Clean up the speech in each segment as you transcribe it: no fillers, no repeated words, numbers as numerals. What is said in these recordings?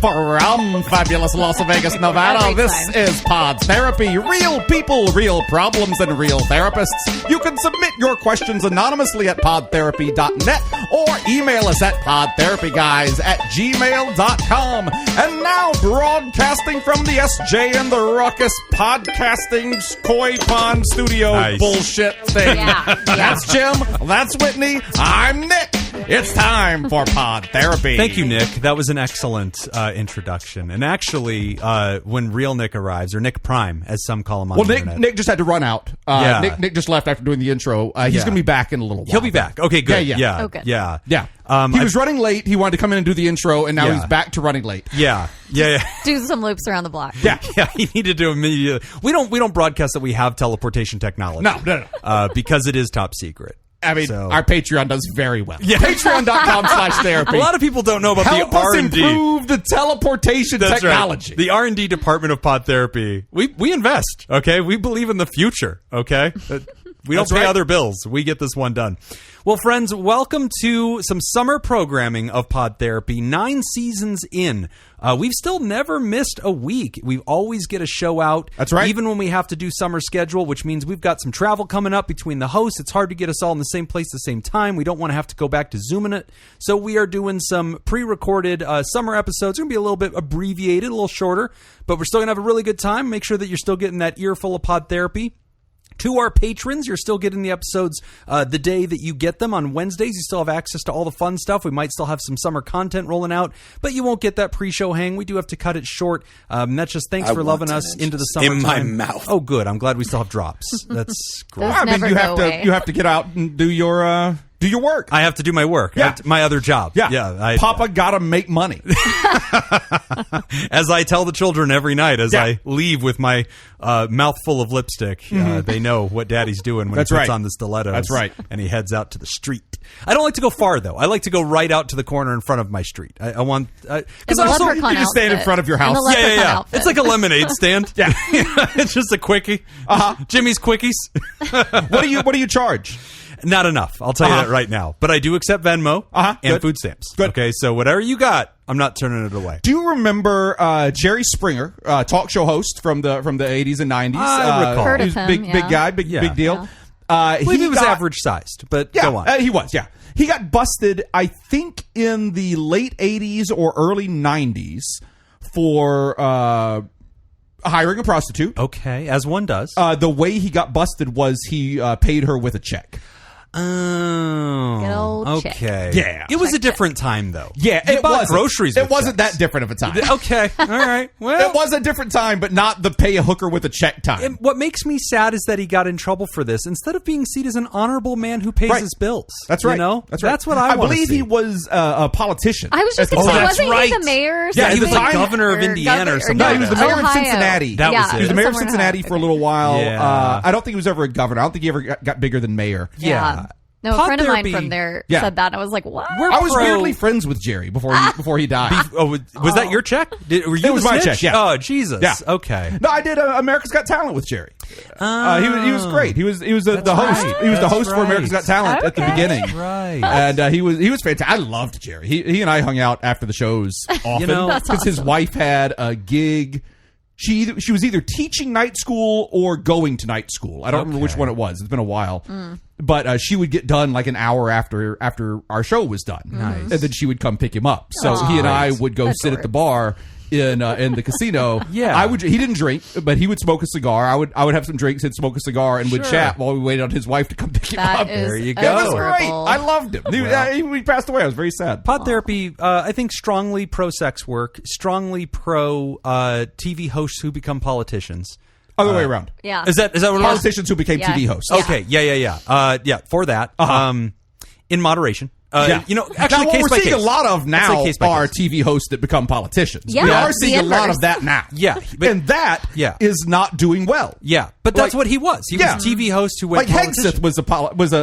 From fabulous Las Vegas, Nevada, this is Pod Therapy. Real people, real problems, and real therapists. You can submit your questions anonymously at podtherapy.net or email us at podtherapyguys@gmail.com. And now, broadcasting from the SJ and the Ruckus Podcasting Koi Pond Studio bullshit thing. That's Jim, that's Whitney, I'm Nick. It's time for Pod Therapy. Thank you, Nick. That was an excellent introduction. And actually, when real Nick arrives, or Nick Prime, as some call him on the internet. Nick just had to run out. Nick just left after doing the intro. He's going to be back in a little while. He'll be back. Okay, good. Yeah. Okay. Yeah. He was running late. He wanted to come in and do the intro, and now he's back to running late. Yeah. Do some loops around the block. Yeah, he needed to immediately. We don't broadcast that we have teleportation technology. No. Because it is top secret. I mean, our Patreon does very well. Yeah. Patreon.com/therapy. A lot of people don't know about Help the R&D. Help us improve the teleportation technology. Right. The R&D department of Pod Therapy. We invest, okay? We believe in the future, okay? We don't pay other bills. We get this one done. Well, friends, welcome to some summer programming of Pod Therapy. 9 seasons in. We've still never missed a week. We always get a show out. That's right. Even when we have to do summer schedule, which means we've got some travel coming up between the hosts. It's hard to get us all in the same place at the same time. We don't want to have to go back to Zooming it. So we are doing some pre-recorded summer episodes. It's going to be a little bit abbreviated, a little shorter, but we're still going to have a really good time. Make sure that you're still getting that earful of Pod Therapy. To our patrons, you're still getting the episodes the day that you get them. On Wednesdays, you still have access to all the fun stuff. We might still have some summer content rolling out, but you won't get that pre-show hang. We do have to cut it short. That's just thanks for loving us into the summertime. In my mouth. Oh, good. I'm glad we still have drops. That's great. I mean, you have to get out and do your work. I have to do my work. Yeah. My other job. Yeah. Papa gotta make money. As I tell the children every night as I leave with my mouth full of lipstick, they know what Daddy's doing when he puts on the stilettos. That's right. And he heads out to the street. I don't like to go far, though. I like to go right out to the corner in front of my street. I want... Because also, you just stand in front of your house. Yeah. It's like a lemonade stand. It's just a quickie. Jimmy's Quickies. What do you charge? Not enough. I'll tell you that right now. But I do accept Venmo and food stamps. Good. Okay, so whatever you got, I'm not turning it away. Do you remember Jerry Springer, talk show host from the 80s and 90s? I recall. Heard of He's him, big guy, big deal. I believe he was average sized, but go on. He was, He got busted, I think, in the late 80s or early 90s for hiring a prostitute. Okay, as one does. The way he got busted was he paid her with a check. Oh, okay. check. Yeah. It was a different time, though. Yeah, it bought groceries. It wasn't that different of a time. Okay, all right. Well, it was a different time, but not the pay a hooker with a check time. What makes me sad is that he got in trouble for this instead of being seen as an honorable man who pays his bills. That's right. You know? That's right. That's what I believe see. he was a politician. I was just going to say, wasn't he the mayor or something? Yeah, he was like governor of Indiana or something. No, he was the mayor of Cincinnati. That was it. He was the mayor of Cincinnati for a little while. Yeah. I don't think he was ever a governor. I don't think he ever got bigger than mayor. Yeah. No, a Pod friend of Therapy mine from there said that, and I was like, what? I was weirdly friends with Jerry before he died. Was that your check? Were you it was my check, yeah. Oh, Jesus. Yeah. Okay. No, I did America's Got Talent with Jerry. He was great. He was the host. He was the host for America's Got Talent at the beginning. Right. And he was fantastic. I loved Jerry. He and I hung out after the shows often because his wife had a gig. She was either teaching night school or going to night school. I don't remember which one it was. It's been a while. But she would get done like an hour after our show was done. Nice. And then she would come pick him up. So he and I would go sit at the bar in the casino. Yeah. He didn't drink, but he would smoke a cigar. I would have some drinks, he'd smoke a cigar, and would chat while we waited on his wife to come pick him up. There you go. It was great. I loved him. He passed away. I was very sad. Pod Therapy, I think, strongly pro-sex work, strongly pro-TV hosts who become politicians. Other way around. Yeah. Is that what politicians who became TV hosts? Okay. Yeah. For that, in moderation. Actually, now, what we're seeing a lot of now are TV hosts that become politicians. Yeah. We are seeing a lot of that now. Yeah. And that is not doing well. Yeah. But that's what he was. He was a TV host who went Hegseth was a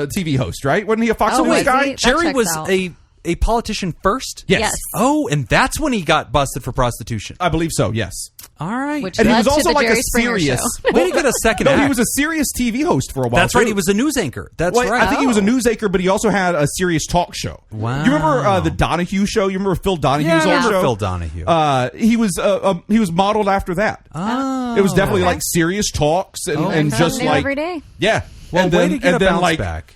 TV host, right? Wasn't he a Fox News guy? Jerry was a a politician first? Yes. Oh, and that's when he got busted for prostitution. I believe so, yes. All right. Which And he led was to also the like Jerry a Springer serious... show. Way to get a second No, act. he was a serious TV host for a while. That's right. He was a news anchor. That's Well, right. I think he was a news anchor, but he also had a serious talk show. Wow. You remember the Donahue show? You remember Phil Donahue's I old remember show? Phil Donahue. He was modeled after that. Oh. It was definitely like serious talks and just Something new like every day. yeah. Well, and way then, to get and a then bounce like back.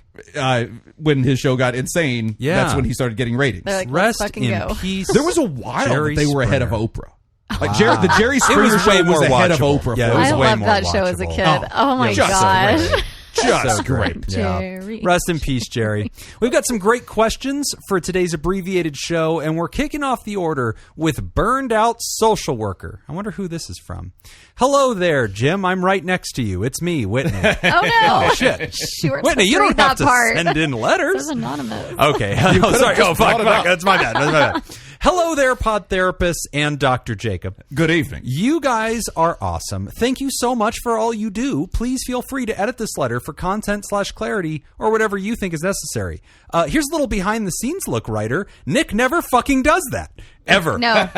When his show got insane, Yeah. that's when he started getting ratings. They're like, let's Rest fucking in go. peace. There was a while Jerry that they were ahead of Springer. Oprah. Like the Jerry It Springer was way show was more ahead of watchable. Oprah. Yeah, for it a was I while. way loved more that show as a watchable. kid. Oh my just so gosh. great. Just So great. Yeah. Jerry. Rest in peace, Jerry. We've got some great questions for today's abbreviated show, and we're kicking off the order with Burned Out Social Worker. I wonder who this is from. Hello there, Jim. I'm right next to you. It's me, Whitney. Oh no! Oh, shit. She works Whitney, you don't have to part. send in letters. This is anonymous. Okay. Oh, sorry. Oh, fuck. brought it up. That's my bad. That's my bad. Hello there, Pod Therapists and Dr. Jacob. Good evening. You guys are awesome. Thank you so much for all you do. Please feel free to edit this letter for content/clarity or whatever you think is necessary. Here's a little behind the scenes look, writer. Nick never fucking does that. Ever. No.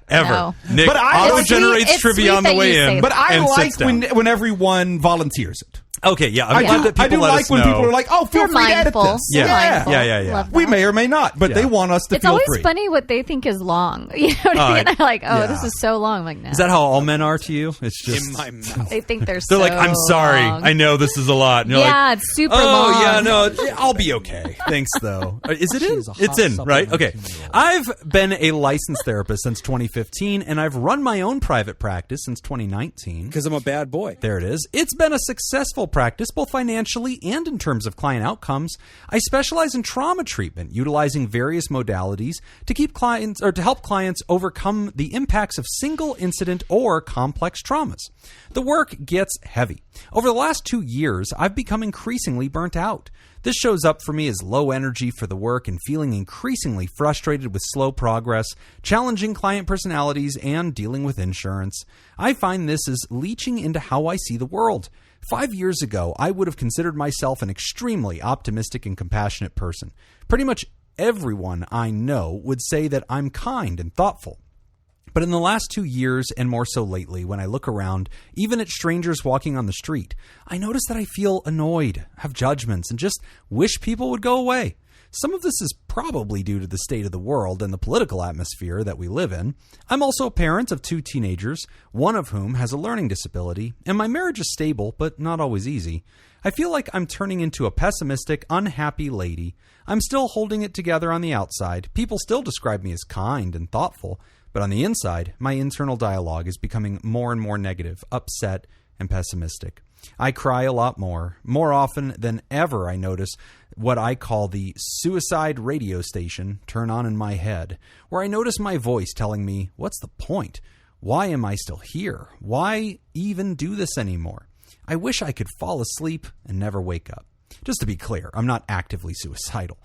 Ever. No. Nick But I- auto-generates It's trivia sweet on the that you way say in. that. But I and like sits down. when everyone volunteers it. Okay, yeah. I'm glad that people I do let like us when know. people are like, "Oh, feel They're free to edit mindful. this." They're Yeah. mindful. Yeah. Love We that. may or may not, but Yeah. they want us to It's feel always free. funny what they think is long. You know what I mean? They're like, oh, yeah. this is so long. I'm like, no. Is that how all men are to you? It's just in my mouth. They think they're they're so like, I'm sorry. long. I know this is a lot. And you're Yeah, like, it's super oh, long. yeah, no, I'll be okay. Thanks, though. Is it in? It's in, right? Okay. I've been a licensed therapist since 2015, and I've run my own private practice since 2019. Because I'm a bad boy. There it is. It's been a successful practice, both financially and in terms of client outcomes. I specialize in trauma treatment, utilizing various modalities to keep clients or to help clients overcome the impacts of single incident or complex traumas. The work gets heavy. Over the last 2 years, I've become increasingly burnt out. This shows up for me as low energy for the work and feeling increasingly frustrated with slow progress, challenging client personalities, and dealing with insurance. I find this is leaching into how I see the world. 5 years ago, I would have considered myself an extremely optimistic and compassionate person. Pretty much everyone I know would say that I'm kind and thoughtful. But in the last 2 years, and more so lately, when I look around, even at strangers walking on the street, I notice that I feel annoyed, have judgments, and just wish people would go away. Some of this is probably due to the state of the world and the political atmosphere that we live in. I'm also a parent of 2 teenagers, one of whom has a learning disability, and my marriage is stable, but not always easy. I feel like I'm turning into a pessimistic, unhappy lady. I'm still holding it together on the outside. People still describe me as kind and thoughtful, but on the inside, my internal dialogue is becoming more and more negative, upset, and pessimistic. I cry a lot more often than ever. I notice what I call the suicide radio station turn on in my head, where I notice my voice telling me, what's the point? Why am I still here? Why even do this anymore? I wish I could fall asleep and never wake up. Just to be clear, I'm not actively suicidal.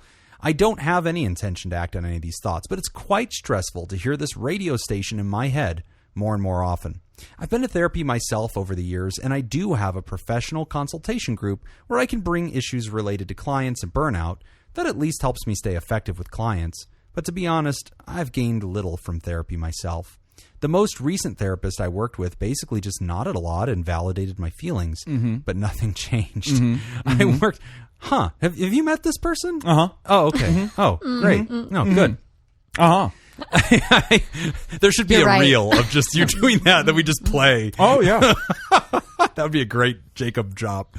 I don't have any intention to act on any of these thoughts, but it's quite stressful to hear this radio station in my head more and more often. I've been to therapy myself over the years, and I do have a professional consultation group where I can bring issues related to clients and burnout that at least helps me stay effective with clients. But to be honest, I've gained little from therapy myself. The most recent therapist I worked with basically just nodded a lot and validated my feelings, but nothing changed. I worked... Huh. Have you met this person? Uh-huh. Oh, okay. Oh, great. No, good. Uh-huh. There should be You're a right. reel of just you doing that we just play. Oh, yeah. That would be a great Jacob drop.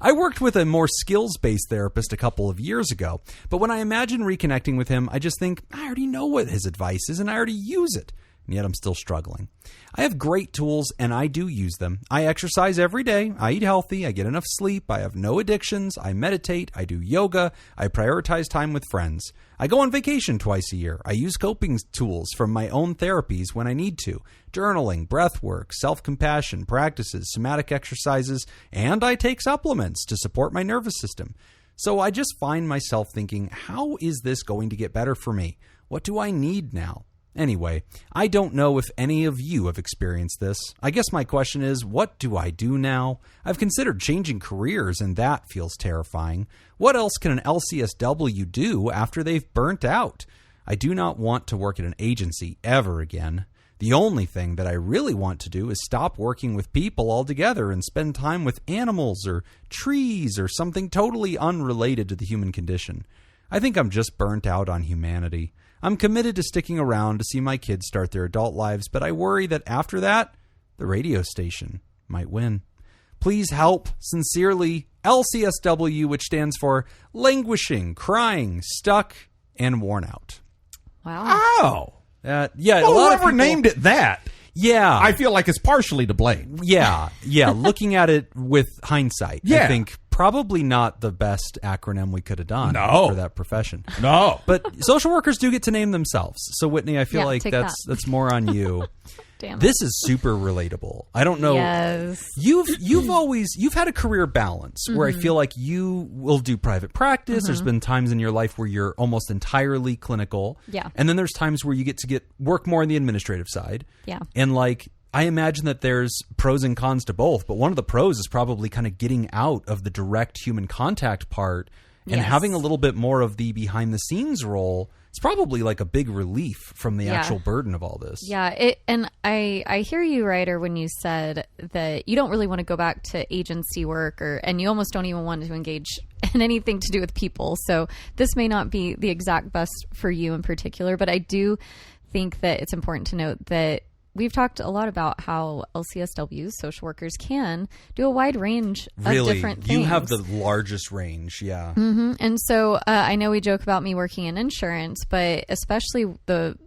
I worked with a more skills-based therapist a couple of years ago, but when I imagine reconnecting with him, I just think, I already know what his advice is and I already use it. And yet I'm still struggling. I have great tools and I do use them. I exercise every day. I eat healthy. I get enough sleep. I have no addictions. I meditate. I do yoga. I prioritize time with friends. I go on vacation twice a year. I use coping tools from my own therapies when I need to. Journaling, breath work, self-compassion practices, somatic exercises, and I take supplements to support my nervous system. So I just find myself thinking, how is this going to get better for me? What do I need now? Anyway, I don't know if any of you have experienced this. I guess my question is, what do I do now? I've considered changing careers, and that feels terrifying. What else can an LCSW do after they've burnt out? I do not want to work at an agency ever again. The only thing that I really want to do is stop working with people altogether and spend time with animals or trees or something totally unrelated to the human condition. I think I'm just burnt out on humanity. I'm committed to sticking around to see my kids start their adult lives, but I worry that after that, the radio station might win. Please help. Sincerely, LCSW, which stands for Languishing, Crying, Stuck, and Worn Out. Wow. Oh. Yeah, well, a lot of whoever people named it that, Yeah. I feel like it's partially to blame. Yeah. Looking at it with hindsight, Yeah. I think probably not the best acronym we could have done for that profession. No. But social workers do get to name themselves. So, Whitney, I feel like take that's more on you. Damn it. This is super relatable. I don't know. Yes. You've had a career balance where I feel like you will do private practice. There's been times in your life where you're almost entirely clinical. Yeah. And then there's times where you get to work more on the administrative side. Yeah. And I imagine that there's pros and cons to both, but one of the pros is probably kind of getting out of the direct human contact part and having a little bit more of the behind the scenes role. It's probably like a big relief from the actual burden of all this. Yeah. And I hear you, Ryder, when you said that you don't really want to go back to agency work and you almost don't even want to engage in anything to do with people. So this may not be the exact best for you in particular, but I do think that it's important to note that we've talked a lot about how LCSWs, social workers, can do a wide range of different things. You have the largest range, yeah. Mm-hmm. And so I know we joke about me working in insurance, but especially the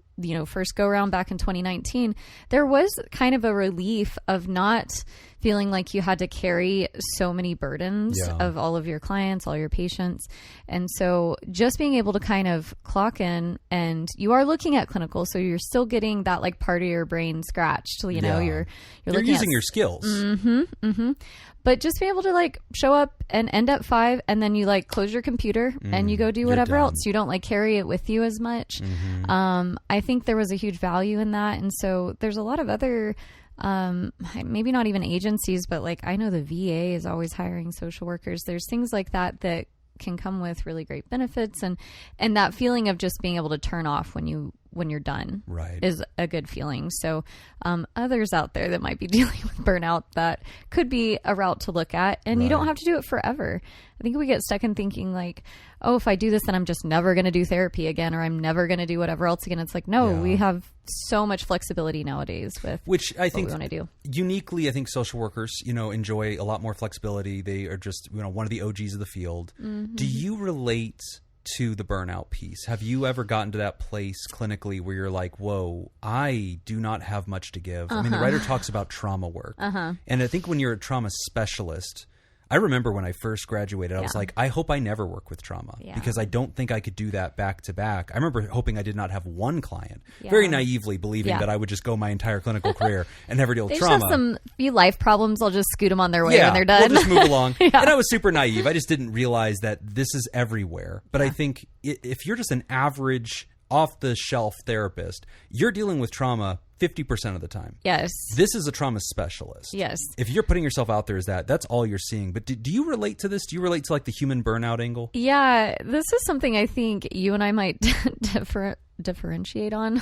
first go around back in 2019, there was kind of a relief of not feeling like you had to carry so many burdens of all of your clients, all your patients. And so just being able to kind of clock in, and you are looking at clinical, so you're still getting that like part of your brain scratched. You're looking using your skills. But just be able to like show up and end at 5, and then you like close your computer and you go do whatever else. You don't like carry it with you as much. I think there was a huge value in that. And so there's a lot of other, maybe not even agencies, but like I know the VA is always hiring social workers. There's things like that can come with really great benefits, and that feeling of just being able to turn off when you're done is a good feeling. So others out there that might be dealing with burnout, that could be a route to look at, and you don't have to do it forever. I think we get stuck in thinking like, oh, if I do this, then I'm just never going to do therapy again, or I'm never going to do whatever else again. It's like, no, we have so much flexibility nowadays with which I think what we want to do. Uniquely, I think social workers, enjoy a lot more flexibility. They are just, one of the OGs of the field. Do you relate to the burnout piece? Have you ever gotten to that place clinically where you're like, whoa, I do not have much to give? I mean, the writer talks about trauma work. And I think when you're a trauma specialist, I remember when I first graduated, I was like, I hope I never work with trauma because I don't think I could do that back to back. I remember hoping I did not have one client, very naively believing that I would just go my entire clinical career and never deal with trauma. They just have few life problems. I'll just scoot them on their way when they're done. We'll just move along. And I was super naive. I just didn't realize that this is everywhere. But I think if you're just an average off-the-shelf therapist, you're dealing with trauma 50% of the time. Yes. This is a trauma specialist. Yes. If you're putting yourself out there as that's all you're seeing. But do you relate to this? Do you relate to like the human burnout angle? Yeah, this is something I think you and I might differentiate on.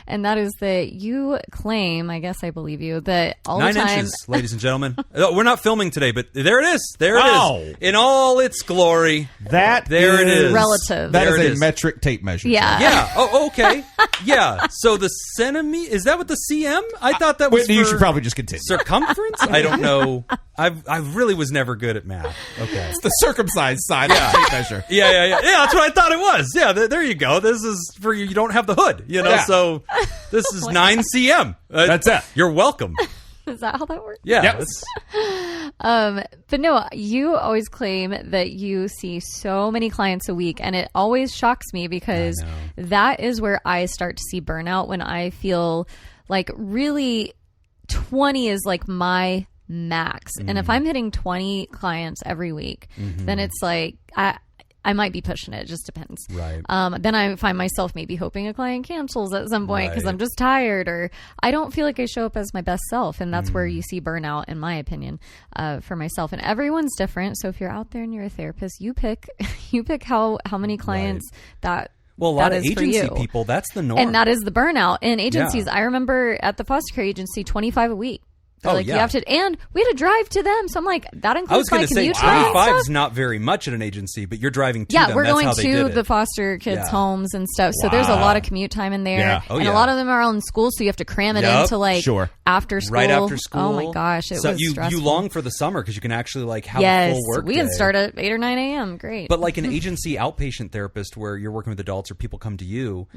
And that is that you claim, I guess I believe you, that all 9 the time... inches, ladies and gentlemen. We're not filming today, but there it is. There it is. In all its glory. It is relative. That is a metric tape measure. Yeah. Yeah. Oh, okay. Yeah. So the centimeter, is that what the CM? I thought that was you should probably just continue. Circumference? I don't know. I really was never good at math. Okay. It's the circumcised side of the tape measure. Yeah. Yeah, that's what I thought it was. Yeah, there you go. This is for you don't have the hood, so this is 9 cm. That's it. You're welcome. Is that how that works? Yeah. But no, you always claim that you see so many clients a week, and it always shocks me because that is where I start to see burnout, when I feel like really 20 is like my max. And if I'm hitting 20 clients every week, then it's like I might be pushing it. It just depends. Right. Then I find myself maybe hoping a client cancels at some point because I'm just tired, or I don't feel like I show up as my best self. And that's where you see burnout, in my opinion, for myself. And everyone's different. So if you're out there and you're a therapist, you pick how many clients that. Well, a lot of agency people, that's the norm. And that is the burnout. In agencies, I remember at the foster care agency, 25 a week. They're you have to, and we had to drive to them. So I'm like, that includes my commute time. 25 is not very much at an agency, but you're driving to them. Yeah, we're going to the foster kids' homes and stuff. So there's a lot of commute time in there. Yeah. And a lot of them are all in school, so you have to cram it into like after school. Right after school. Oh my gosh, it was stressful. You long for the summer because you can actually like have a full work we day. can start at 8 or 9 a.m. Great. But like an agency outpatient therapist where you're working with adults or people come to you,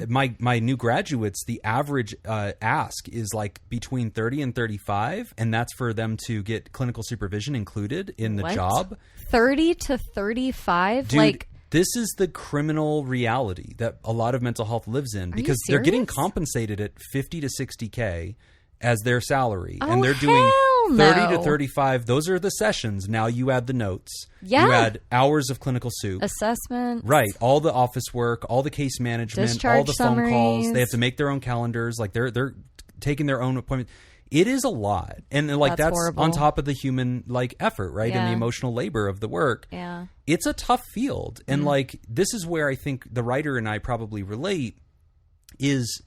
my new graduates, the average ask is like between 30 and 35, and that's for them to get clinical supervision included in the job. 30 to 35? Dude, this is the criminal reality that a lot of mental health lives in because they're getting compensated at 50 to 60K as their salary. And they're doing 30 to 35. Those are the sessions. Now you add the notes. Yeah. You add hours of clinical soup. Assessment. Right. All the office work, all the case management, Discharge all the summaries. phone calls. They have to make their own calendars. Like they're taking their own appointment. It is a lot. And like that's on top of the human like effort, right? And the emotional labor of the work. Yeah. It's a tough field. And like this is where I think the writer and I probably relate is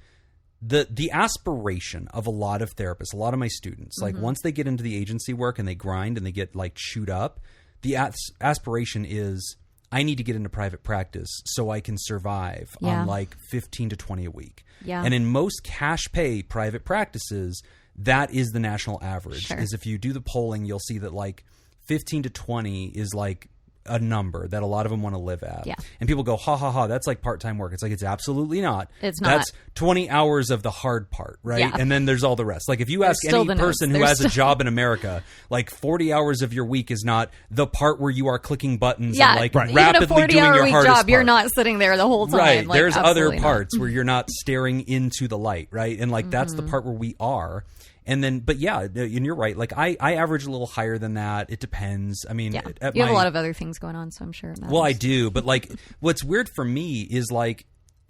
the aspiration of a lot of therapists, a lot of my students. Like once they get into the agency work and they grind and they get like chewed up, the aspiration is I need to get into private practice so I can survive on like 15 to 20 a week. Yeah. And in most cash pay private practices, that is the national average. Is if you do the polling, you'll see that like 15 to 20 is like a number that a lot of them want to live at. Yeah. And people go, ha, ha, ha, that's like part-time work. It's like, it's absolutely not. It's not. That's 20 hours of the hard part, right? Yeah. And then there's all the rest. Like if you ask any person who has a job in America, like 40 hours of your week is not the part where you are clicking buttons and like rapidly doing your hardest job, part. You're not sitting there the whole time. Right. Like, there's other parts where you're not staring into the light, right? And like that's the part where we are. And then, but yeah, and you're right. Like I average a little higher than that. It depends. I mean, you have a lot of other things going on, so I'm sure it matters. Well, I do. But like, what's weird for me is like,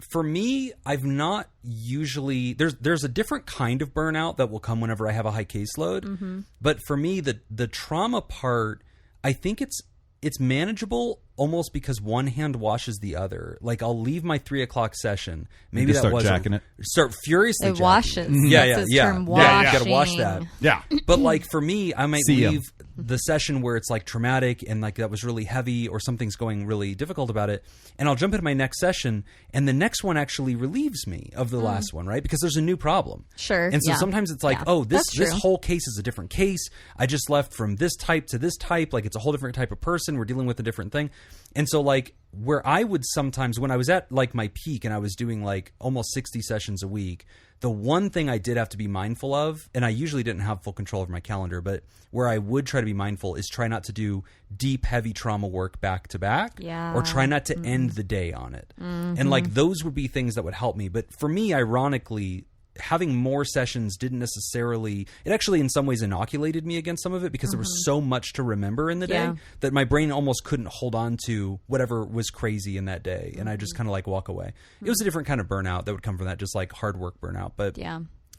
for me, I've not usually, there's a different kind of burnout that will come whenever I have a high caseload. But for me, the trauma part, I think it's manageable almost because one hand washes the other. Like I'll leave my 3 o'clock session. Maybe that start was jacking it. Start furiously. It washes. Yeah. Term You gotta wash that. Yeah. But like for me, I might leave the session where it's like traumatic and like that was really heavy or something's going really difficult about it, and I'll jump into my next session, and the next one actually relieves me of the last one, right? Because there's a new problem. Sure. And so sometimes it's like, oh, this whole case is a different case. I just left from this type to this type. Like it's a whole different type of person. We're dealing with a different thing. And so like where I would sometimes, when I was at like my peak and I was doing like almost 60 sessions a week, the one thing I did have to be mindful of, and I usually didn't have full control over my calendar, but where I would try to be mindful is try not to do deep, heavy trauma work back to back, or try not to end the day on it. And like those would be things that would help me. But for me, ironically, having more sessions didn't necessarily, it actually in some ways inoculated me against some of it because there was so much to remember in the day that my brain almost couldn't hold on to whatever was crazy in that day. And I just kind of like walk away. It was a different kind of burnout that would come from that, just like hard work burnout. But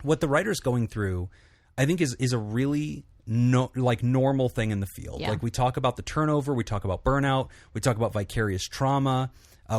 what the writer's going through, I think is a really normal thing in the field. Like we talk about the turnover, we talk about burnout, we talk about vicarious trauma.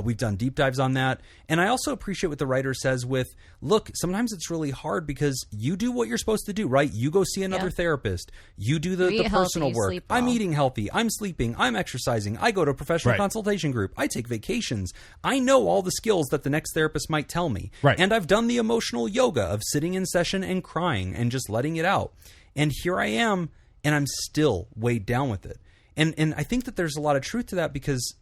We've done deep dives on that. And I also appreciate what the writer says with, look, sometimes it's really hard because you do what you're supposed to do, right? You go see another therapist. You do the personal work. I'm eating healthy. I'm sleeping. I'm exercising. I go to a professional consultation group. I take vacations. I know all the skills that the next therapist might tell me. And I've done the emotional yoga of sitting in session and crying and just letting it out. And here I am, and I'm still weighed down with it. And I think that there's a lot of truth to that because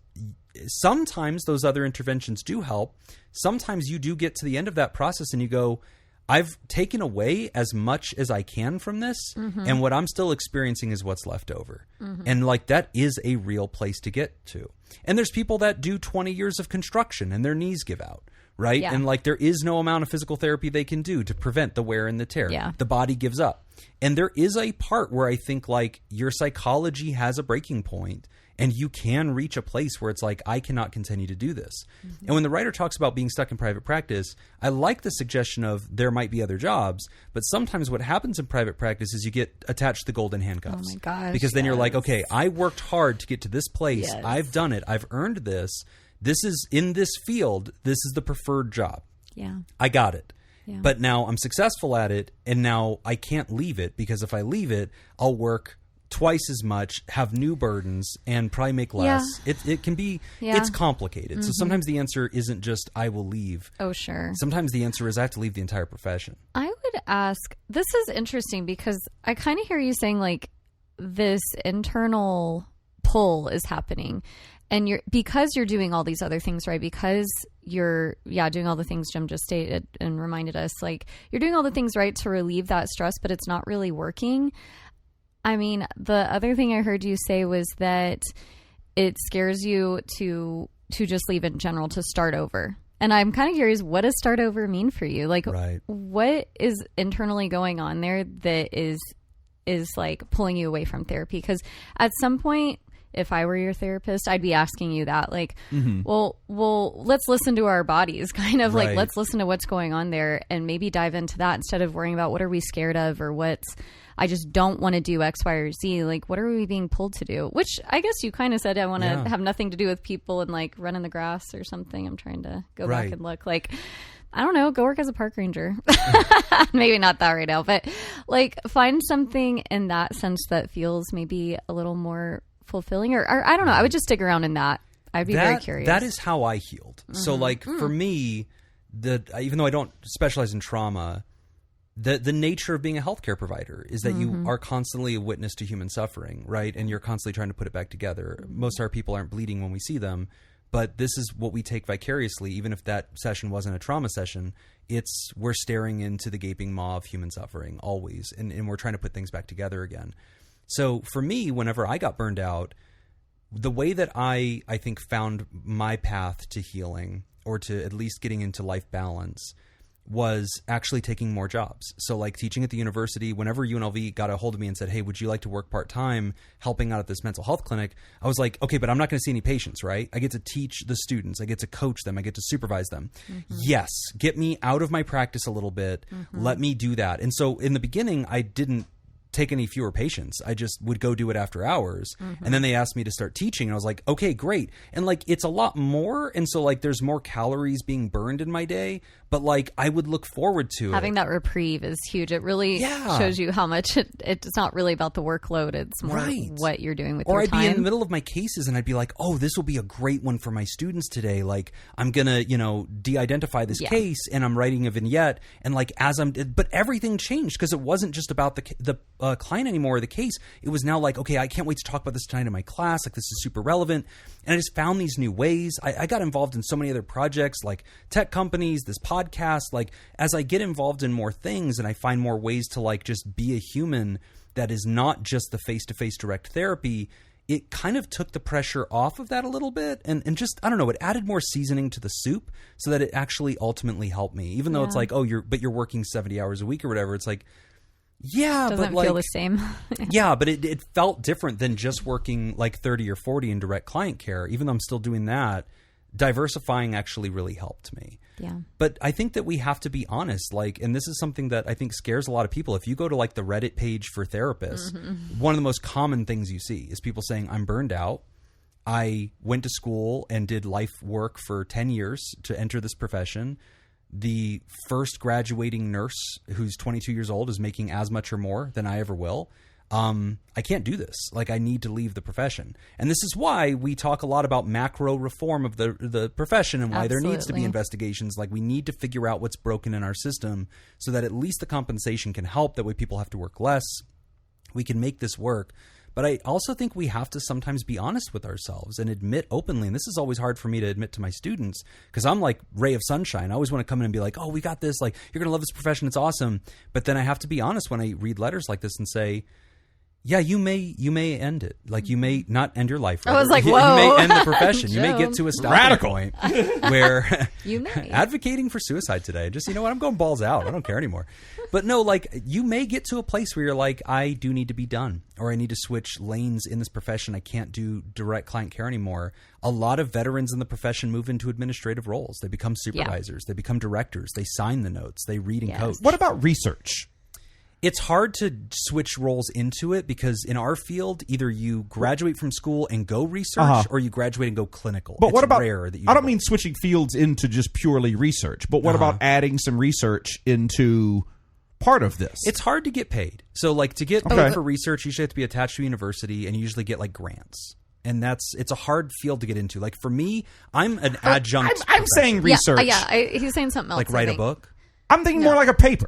sometimes those other interventions do help. Sometimes you do get to the end of that process and you go, I've taken away as much as I can from this. And what I'm still experiencing is what's left over. And like, that is a real place to get to. And there's people that do 20 years of construction and their knees give out. Right. And like, there is no amount of physical therapy they can do to prevent the wear and the tear. The body gives up. And there is a part where I think like your psychology has a breaking point And you can reach a place where it's like, I cannot continue to do this. Mm-hmm. And when the writer talks about being stuck in private practice, I like the suggestion of there might be other jobs, but sometimes what happens in private practice is you get attached to the golden handcuffs. Oh my gosh. Because then you're like, okay, I worked hard to get to this place. Yes. I've done it. I've earned this. This is in this field. This is the preferred job. Yeah. I got it. Yeah. But now I'm successful at it, and now I can't leave it, because if I leave it, I'll work twice as much, have new burdens, and probably make less. Yeah. It can be, yeah. It's complicated. Mm-hmm. So sometimes the answer isn't just I will leave. Oh, sure. Sometimes the answer is I have to leave the entire profession. I would ask, this is interesting because I kind of hear you saying like this internal pull is happening. And because you're doing all these other things, right? Because you're, doing all the things Jim just stated and reminded us, like you're doing all the things right to relieve that stress, but it's not really working. I mean, the other thing I heard you say was that it scares you to just leave in general, to start over. And I'm kind of curious, what does start over mean for you? Like, right. What is internally going on there that is like pulling you away from therapy? Because at some point, if I were your therapist, I'd be asking you that, like, well, let's listen to our bodies, kind of like, let's listen to what's going on there and maybe dive into that instead of worrying about what are we scared of or I just don't want to do X, Y, or Z. Like, what are we being pulled to do? Which I guess you kind of said I want to have nothing to do with people and like run in the grass or something. I'm trying to go back and look. Like, I don't know, go work as a park ranger. Maybe not that right now, but like find something in that sense that feels maybe a little more fulfilling or I don't know. I would just stick around in that. I'd be very curious. That is how I healed. Mm-hmm. So like for me, even though I don't specialize in trauma, the nature of being a healthcare provider is that you are constantly a witness to human suffering, right? And you're constantly trying to put it back together. Most of our people aren't bleeding when we see them, but this is what we take vicariously. Even if that session wasn't a trauma session, we're staring into the gaping maw of human suffering always, and we're trying to put things back together again. So for me, whenever I got burned out, the way that I think found my path to healing, or to at least getting into life balance, was actually taking more jobs. So like teaching at the university, whenever UNLV got a hold of me and said, hey, would you like to work part-time helping out at this mental health clinic? I was like, okay, but I'm not going to see any patients, right? I get to teach the students. I get to coach them. I get to supervise them. Mm-hmm. Yes. Get me out of my practice a little bit. Mm-hmm. Let me do that. And so in the beginning, I didn't take any fewer patients. I just would go do it after hours. Mm-hmm. And then they asked me to start teaching. And I was like, okay, great. And like, it's a lot more. And so like, there's more calories being burned in my day, but like, I would look forward to having that reprieve is huge. It really shows you how much it's not really about the workload. It's more what you're doing with your time. Or I'd be in the middle of my cases and I'd be like, oh, this will be a great one for my students today. Like I'm going to, de-identify this case, and I'm writing a vignette, and like but everything changed because it wasn't just about the client anymore, or the case. It was now like, okay, I can't wait to talk about this tonight in my class. Like this is super relevant. And I just found these new ways. I got involved in so many other projects, like tech companies, this podcast. Like as I get involved in more things and I find more ways to like just be a human that is not just the face-to-face direct therapy, it kind of took the pressure off of that a little bit. And just, I don't know, it added more seasoning to the soup so that it actually ultimately helped me. Even though it's like, oh, you're working 70 hours a week or whatever. It's like, yeah, doesn't but like, feel the same. Yeah, but it felt different than just working like 30 or 40 in direct client care. Even though I'm still doing that, diversifying actually really helped me. Yeah. But I think that we have to be honest, like, and this is something that I think scares a lot of people. If you go to like the Reddit page for therapists, one of the most common things you see is people saying, I'm burned out. I went to school and did life work for 10 years to enter this profession. The first graduating nurse who's 22 years old is making as much or more than I ever will. I can't do this. Like, I need to leave the profession. And this is why we talk a lot about macro reform of the profession and why there needs to be investigations. Like, we need to figure out what's broken in our system so that at least the compensation can help. That way people have to work less. We can make this work. But I also think we have to sometimes be honest with ourselves and admit openly. And this is always hard for me to admit to my students because I'm like ray of sunshine. I always want to come in and be like, oh, we got this. Like, you're going to love this profession. It's awesome. But then I have to be honest when I read letters like this and say, Yeah, you may end it. Like, you may not end your life. I was like, you whoa. may end the profession. You may get to a stopping point where you may. advocating for suicide today. Just, you know what? I'm going balls out. I don't care anymore. But no, like, you may get to a place where you're like, I do need to be done, or I need to switch lanes in this profession. I can't do direct client care anymore. A lot of veterans in the profession move into administrative roles. They become supervisors. They become directors. They sign the notes. They read and coach. What about research? It's hard to switch roles into it because in our field, either you graduate from school and go research or you graduate and go clinical. But it's what about, rare that you I don't mean switching fields into just purely research, but what about adding some research into part of this? It's hard to get paid. So like to get paid for research, you usually have to be attached to a university and you usually get like grants. And it's a hard field to get into. Like for me, I'm an adjunct. I'm saying research. He's saying something else. Like write a book? I'm thinking more like a paper.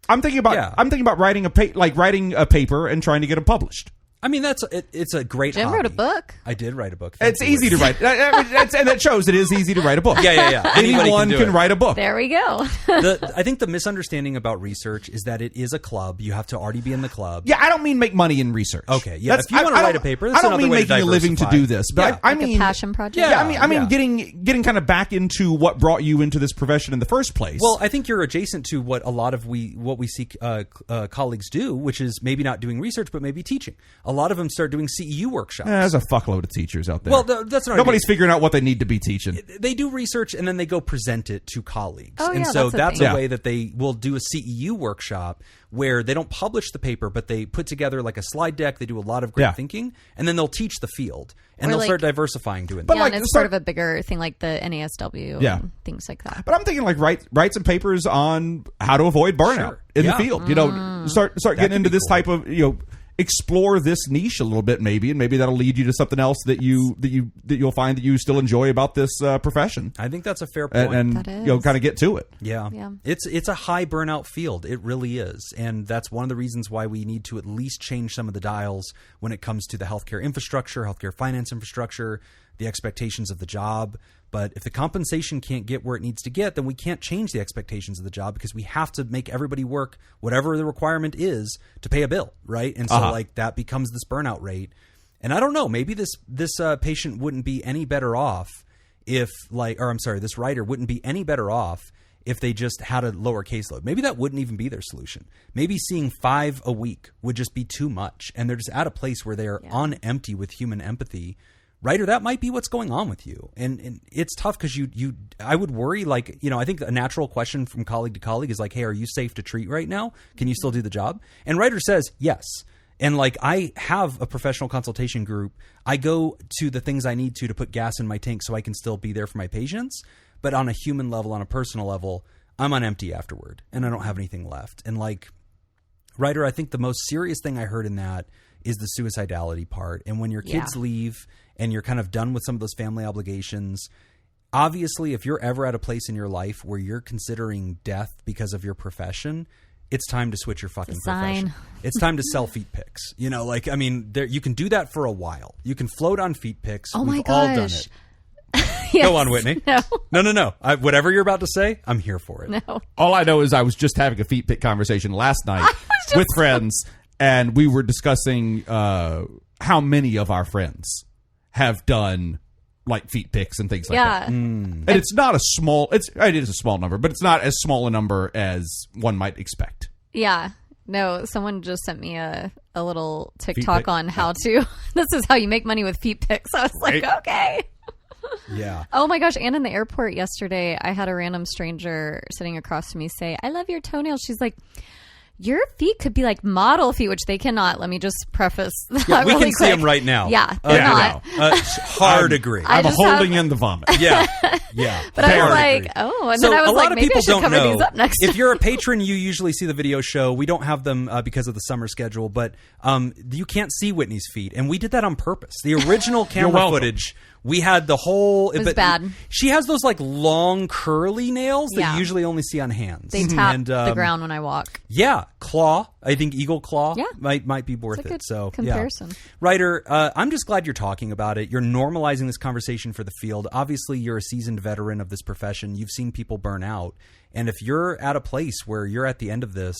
I'm thinking about writing a paper and trying to get it published. I mean, it's a great Jim hobby. wrote a book. I did write a book. It's easy to write. And that shows it is easy to write a book. Yeah. Anyone can write a book. There we go. I think the misunderstanding about research is that it is a club. You have to already be in the club. Yeah, I don't mean make money in research. Okay, yeah. If you want to write a paper, that's I don't another mean way making to a living to do this, but I mean a passion project. Yeah, I mean getting kind of back into what brought you into this profession in the first place. Well, I think you're adjacent to what a lot of what we see colleagues do, which is maybe not doing research, but maybe teaching. A lot of them start doing CEU workshops. There's a fuckload of teachers out there. Well, that's not nobody's figuring out what they need to be teaching. They do research and then they go present it to colleagues. Oh, and yeah, so that's a way that they will do a CEU workshop where they don't publish the paper, but they put together like a slide deck. They do a lot of great thinking, and then they'll teach the field and they'll start diversifying doing that. And it's part of a bigger thing like the NASW and things like that. But I'm thinking like write some papers on how to avoid burnout in the field. You know, start getting into this type of, explore this niche a little bit maybe, and maybe that'll lead you to something else that you'll find that you still enjoy about this profession. I think that's a fair point. And kind of get to it. Yeah. It's a high burnout field. It really is. And that's one of the reasons why we need to at least change some of the dials when it comes to the healthcare infrastructure, healthcare finance infrastructure, the expectations of the job. But if the compensation can't get where it needs to get, then we can't change the expectations of the job because we have to make everybody work whatever the requirement is to pay a bill, right? And so that becomes this burnout rate. And I don't know, maybe this patient wouldn't be any better off if this writer wouldn't be any better off if they just had a lower caseload. Maybe that wouldn't even be their solution. Maybe seeing 5 a week would just be too much. And they're just at a place where they're on empty with human empathy. Writer, that might be what's going on with you. And it's tough because I would worry, I think a natural question from colleague to colleague is like, hey, are you safe to treat right now? Can you still do the job? And writer says, yes. And I have a professional consultation group. I go to the things I need to put gas in my tank so I can still be there for my patients. But on a human level, on a personal level, I'm on empty afterward and I don't have anything left. And writer, I think the most serious thing I heard in that is the suicidality part. And when your kids leave and you're kind of done with some of those family obligations, obviously, if you're ever at a place in your life where you're considering death because of your profession, it's time to switch your fucking profession. It's time to sell feet pics. You can do that for a while. You can float on feet pics. Oh We've my all done gosh. it. Go on, Whitney. No. Whatever you're about to say, I'm here for it. No. All I know is I was just having a feet pic conversation last night with friends, and we were discussing how many of our friends have done feet pics and things like that. And it's not a small. It is a small number, but it's not as small a number as one might expect. Yeah. No, someone just sent me a little TikTok on how to. This is how you make money with feet pics. I was like, okay. Yeah. Oh my gosh. And in the airport yesterday, I had a random stranger sitting across from me say, I love your toenails. She's like, your feet could be like model feet, which they cannot. Let me just preface that we really can quick. see them right now. Yeah, they're not. Hard agree. I'm holding in the vomit. Yeah. But I was like, and then I was like, maybe I should cover these up next time. If you're a patron, you usually see the video show. We don't have them because of the summer schedule, but you can't see Whitney's feet. And we did that on purpose. The original camera footage, we had the whole... It was bad. She has those long curly nails that you usually only see on hands. They tap the ground when I walk. Yeah. Claw. I think eagle claw might be worth it. So comparison. Yeah. Writer, I'm just glad you're talking about it. You're normalizing this conversation for the field. Obviously, you're a seasoned veteran of this profession. You've seen people burn out. And if you're at a place where you're at the end of this,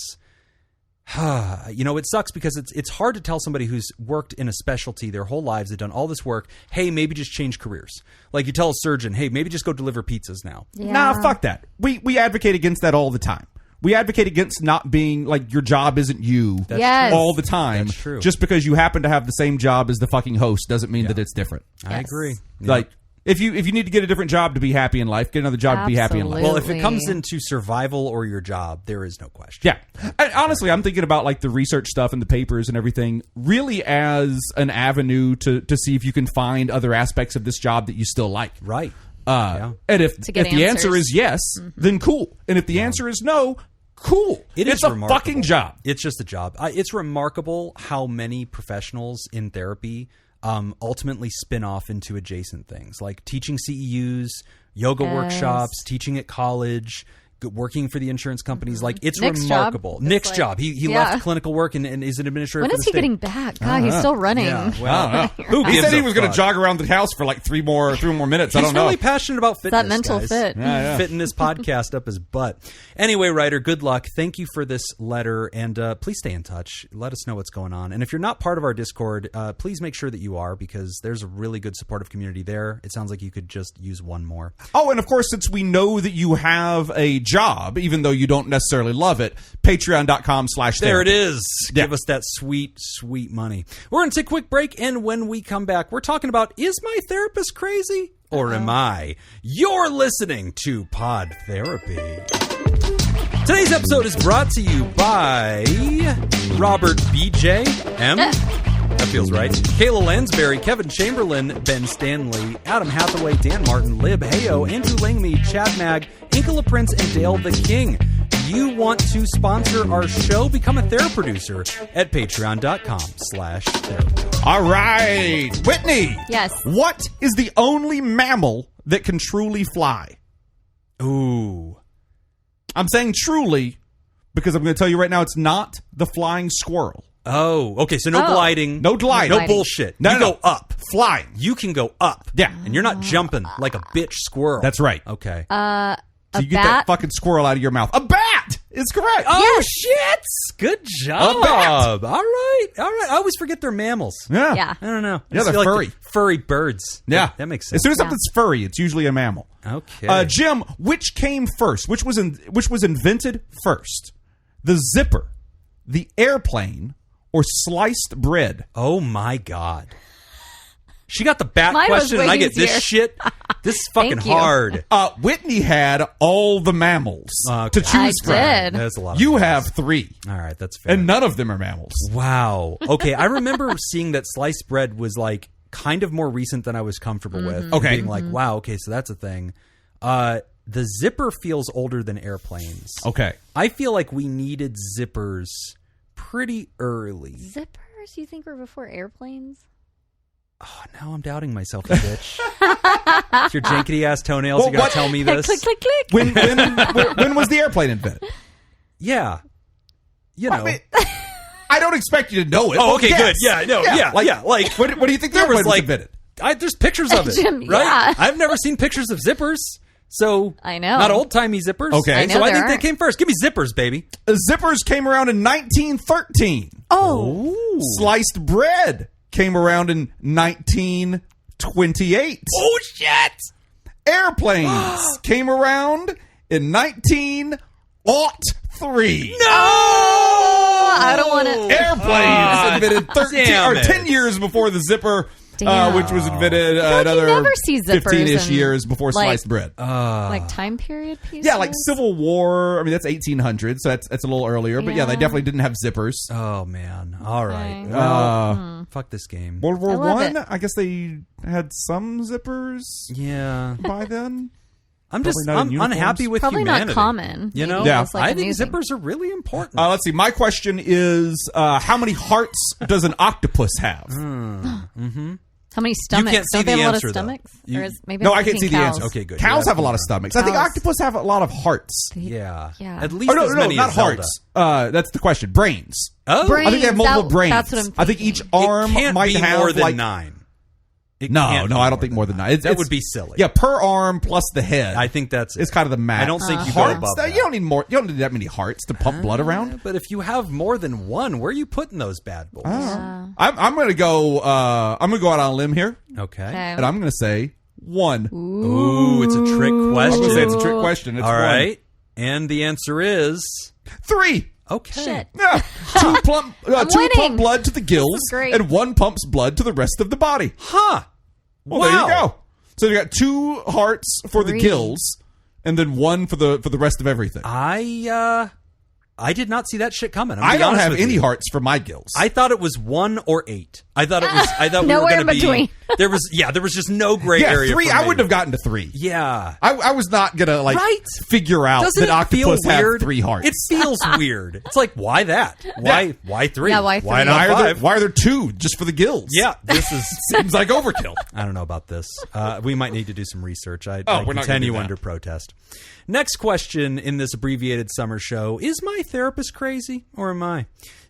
It sucks because it's hard to tell somebody who's worked in a specialty their whole lives, they've done all this work, hey, maybe just change careers. Like you tell a surgeon, hey, maybe just go deliver pizzas now. Yeah. Nah, fuck that. We advocate against that all the time. We advocate against not being like your job isn't you all the time. That's true. Just because you happen to have the same job as the fucking host doesn't mean that it's different. I agree. Like if you need to get a different job to be happy in life, get another job to be happy in life. Well, if it comes into survival or your job, there is no question. Yeah. And honestly, I'm thinking about like the research stuff and the papers and everything really as an avenue to see if you can find other aspects of this job that you still like. Right. And if the answer is yes, then cool. And if the answer is no, cool. It's a fucking job. It's just a job. It's remarkable how many professionals in therapy ultimately spin off into adjacent things like teaching CEUs, yoga workshops, teaching at college, working for the insurance companies. Like it's Nick's remarkable. Job. Nick's job. He left clinical work and is an administrator. When is he getting back? God, he's still running. Yeah, well, he said he was going to jog around the house for like three more minutes. I don't know. He's really passionate about fitness. That mental fit. Fitting his podcast up his butt. Anyway, Ryder, good luck. Thank you for this letter, and please stay in touch. Let us know what's going on. And if you're not part of our Discord, please make sure that you are, because there's a really good supportive community there. It sounds like you could just use one more. Oh, and of course, since we know that you have a job, even though you don't necessarily love it, patreon.com/therapy. There it is. Yeah. Give us that sweet, sweet money. We're going to take a quick break, and when we come back, we're talking about, is my therapist crazy? Or am I? You're listening to Pod Therapy. Today's episode is brought to you by Robert B.J. M. That feels right. Kayla Lansbury, Kevin Chamberlain, Ben Stanley, Adam Hathaway, Dan Martin, Lib Heyo, Andrew Langmead, Chad Mag, Inkala Prince, and Dale the King. You want to sponsor our show? Become a Theraproducer at patreon.com/therapy. All right. Whitney. Yes. What is the only mammal that can truly fly? Ooh. I'm saying truly because I'm going to tell you right now it's not the flying squirrel. Oh, okay. So no gliding. No gliding. No bullshit. No, you go up. Flying. You can go up. Yeah. And you're not jumping like a bitch squirrel. That's right. Okay. So you get that fucking squirrel out of your mouth. A bat is correct. Oh, shit. Good job. A bat. All right. I always forget they're mammals. Yeah. I don't know. Yeah, they're furry. Furry birds. Yeah. That makes sense. As soon as something's furry, it's usually a mammal. Okay. Jim, which came first? Which was invented first? The zipper, the airplane, or sliced bread? Oh, my God. She got the bat Mine question, and I get easier. this shit. This is fucking Thank you. hard. Whitney had all the mammals to choose from. did. That's a lot. You have 3. All right, that's fair. And none of them are mammals. Wow. Okay, I remember seeing that sliced bread was like kind of more recent than I was comfortable with. Okay. Being like, wow, okay, so that's a thing. The zipper feels older than airplanes. Okay. I feel like we needed zippers pretty early. Zippers? You think were before airplanes? Oh, now I'm doubting myself, you bitch. It's your jankety ass toenails. Well, You gotta tell me this. Click, click, click. When was the airplane invented? Yeah. You know. I don't expect you to know it. Oh, okay, Yes. good. Yeah, no, yeah. Like, what do you think the there was airplane was invented? there's pictures of it, Jim, right? yeah. I've never seen pictures of zippers, so I know. not old timey zippers. Okay. I know so I there think they aren't. came first. Give me zippers, baby. Zippers came around in 1913. Oh. Sliced bread came around in 1928. Oh shit! Airplanes came around in 1903. No, I don't want to. Airplanes invented 10 years before the zipper, which was invented another never see zippers 15-ish in, years before like, sliced bread. Like time period pieces? Yeah, like Civil War. I mean, that's 1800, so that's a little earlier. But yeah, they definitely didn't have zippers. Oh man! All right. Okay. Well, fuck this game. World War I love One. it. I guess they had some zippers Yeah. by then. I'm Probably not in uniforms. unhappy with Probably humanity. not common. You know, Maybe Yeah. it's like I think amusing. zippers are really important. Let's see. My question is, how many hearts does an octopus have? How many stomachs? can't see Don't they have the a lot answer, of though. stomachs? You- Or is, maybe No, I'm I can't see thinking the cows. answer. Okay, good. Cows Yeah, have a lot of stomachs. I think Cows. octopus have a lot of hearts. Yeah. Yeah. At least Oh, no, as many not as Zelda. hearts. That's the question. Brains. Oh, Brains. I think they have multiple That- brains. that's what I'm I think each thinking. arm it can't might be have more than like 9. No, I don't think more than 9. That would be silly. Yeah, per arm plus the head. I think that's it's kind of the max. I don't think you hearts, go above that. You don't need more. You don't need that many hearts to pump blood around. But if you have more than one, where are you putting those bad boys? I'm going to go. I'm going to go out on a limb here. Okay. And I'm going to say 1. Ooh, it's a trick question. I'm going to say it's a trick question. It's all 1. right, and the answer is 3. Okay. Shit. Yeah. 2 pump blood to the gills, great. and 1 pumps blood to the rest of the body. Huh. Well, wow. there you go. So you got 2 hearts for the 3. gills, and then 1 for the rest of everything. I did not see that shit coming. I don't have any hearts for my gills. I thought it was 1 or 8. I thought we were Nowhere going to be between. There was just no gray area. 3. For I me. wouldn't have gotten to 3. Yeah. I was not gonna figure out Doesn't that it feel octopus have weird? 3 hearts. It feels weird. It's like, why that? Why 3? Yeah, why 3? Why not 5? Why are there 2 just for the gills? Yeah, this is seems like overkill. I don't know about this. We might need to do some research. I we're not gonna continue do that. under protest. Next question in this abbreviated summer show: is my therapist crazy, or am I?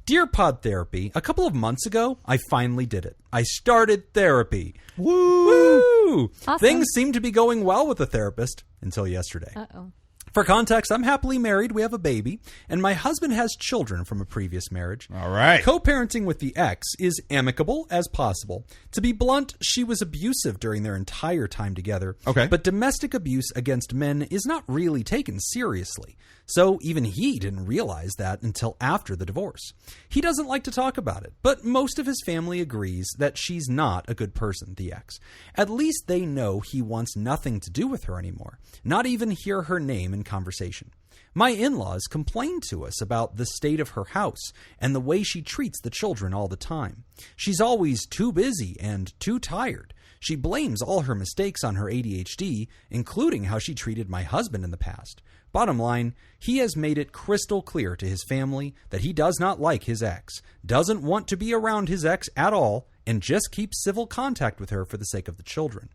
Dear Pod Therapy, a couple of months ago, I finally did it. I started therapy. Woo! Awesome. Things seem to be going well with the therapist until yesterday. Uh-oh. For context, I'm happily married. We have a baby, and my husband has children from a previous marriage. All right. Co-parenting with the ex is amicable as possible. To be blunt, she was abusive during their entire time together. Okay. But domestic abuse against men is not really taken seriously. So even he didn't realize that until after the divorce. He doesn't like to talk about it, but most of his family agrees that she's not a good person, the ex. At least they know he wants nothing to do with her anymore, not even hear her name in conversation. My in-laws complained to us about the state of her house and the way she treats the children all the time. She's always too busy and too tired. She blames all her mistakes on her ADHD, including how she treated my husband in the past. Bottom line, he has made it crystal clear to his family that he does not like his ex, doesn't want to be around his ex at all, and just keeps civil contact with her for the sake of the children.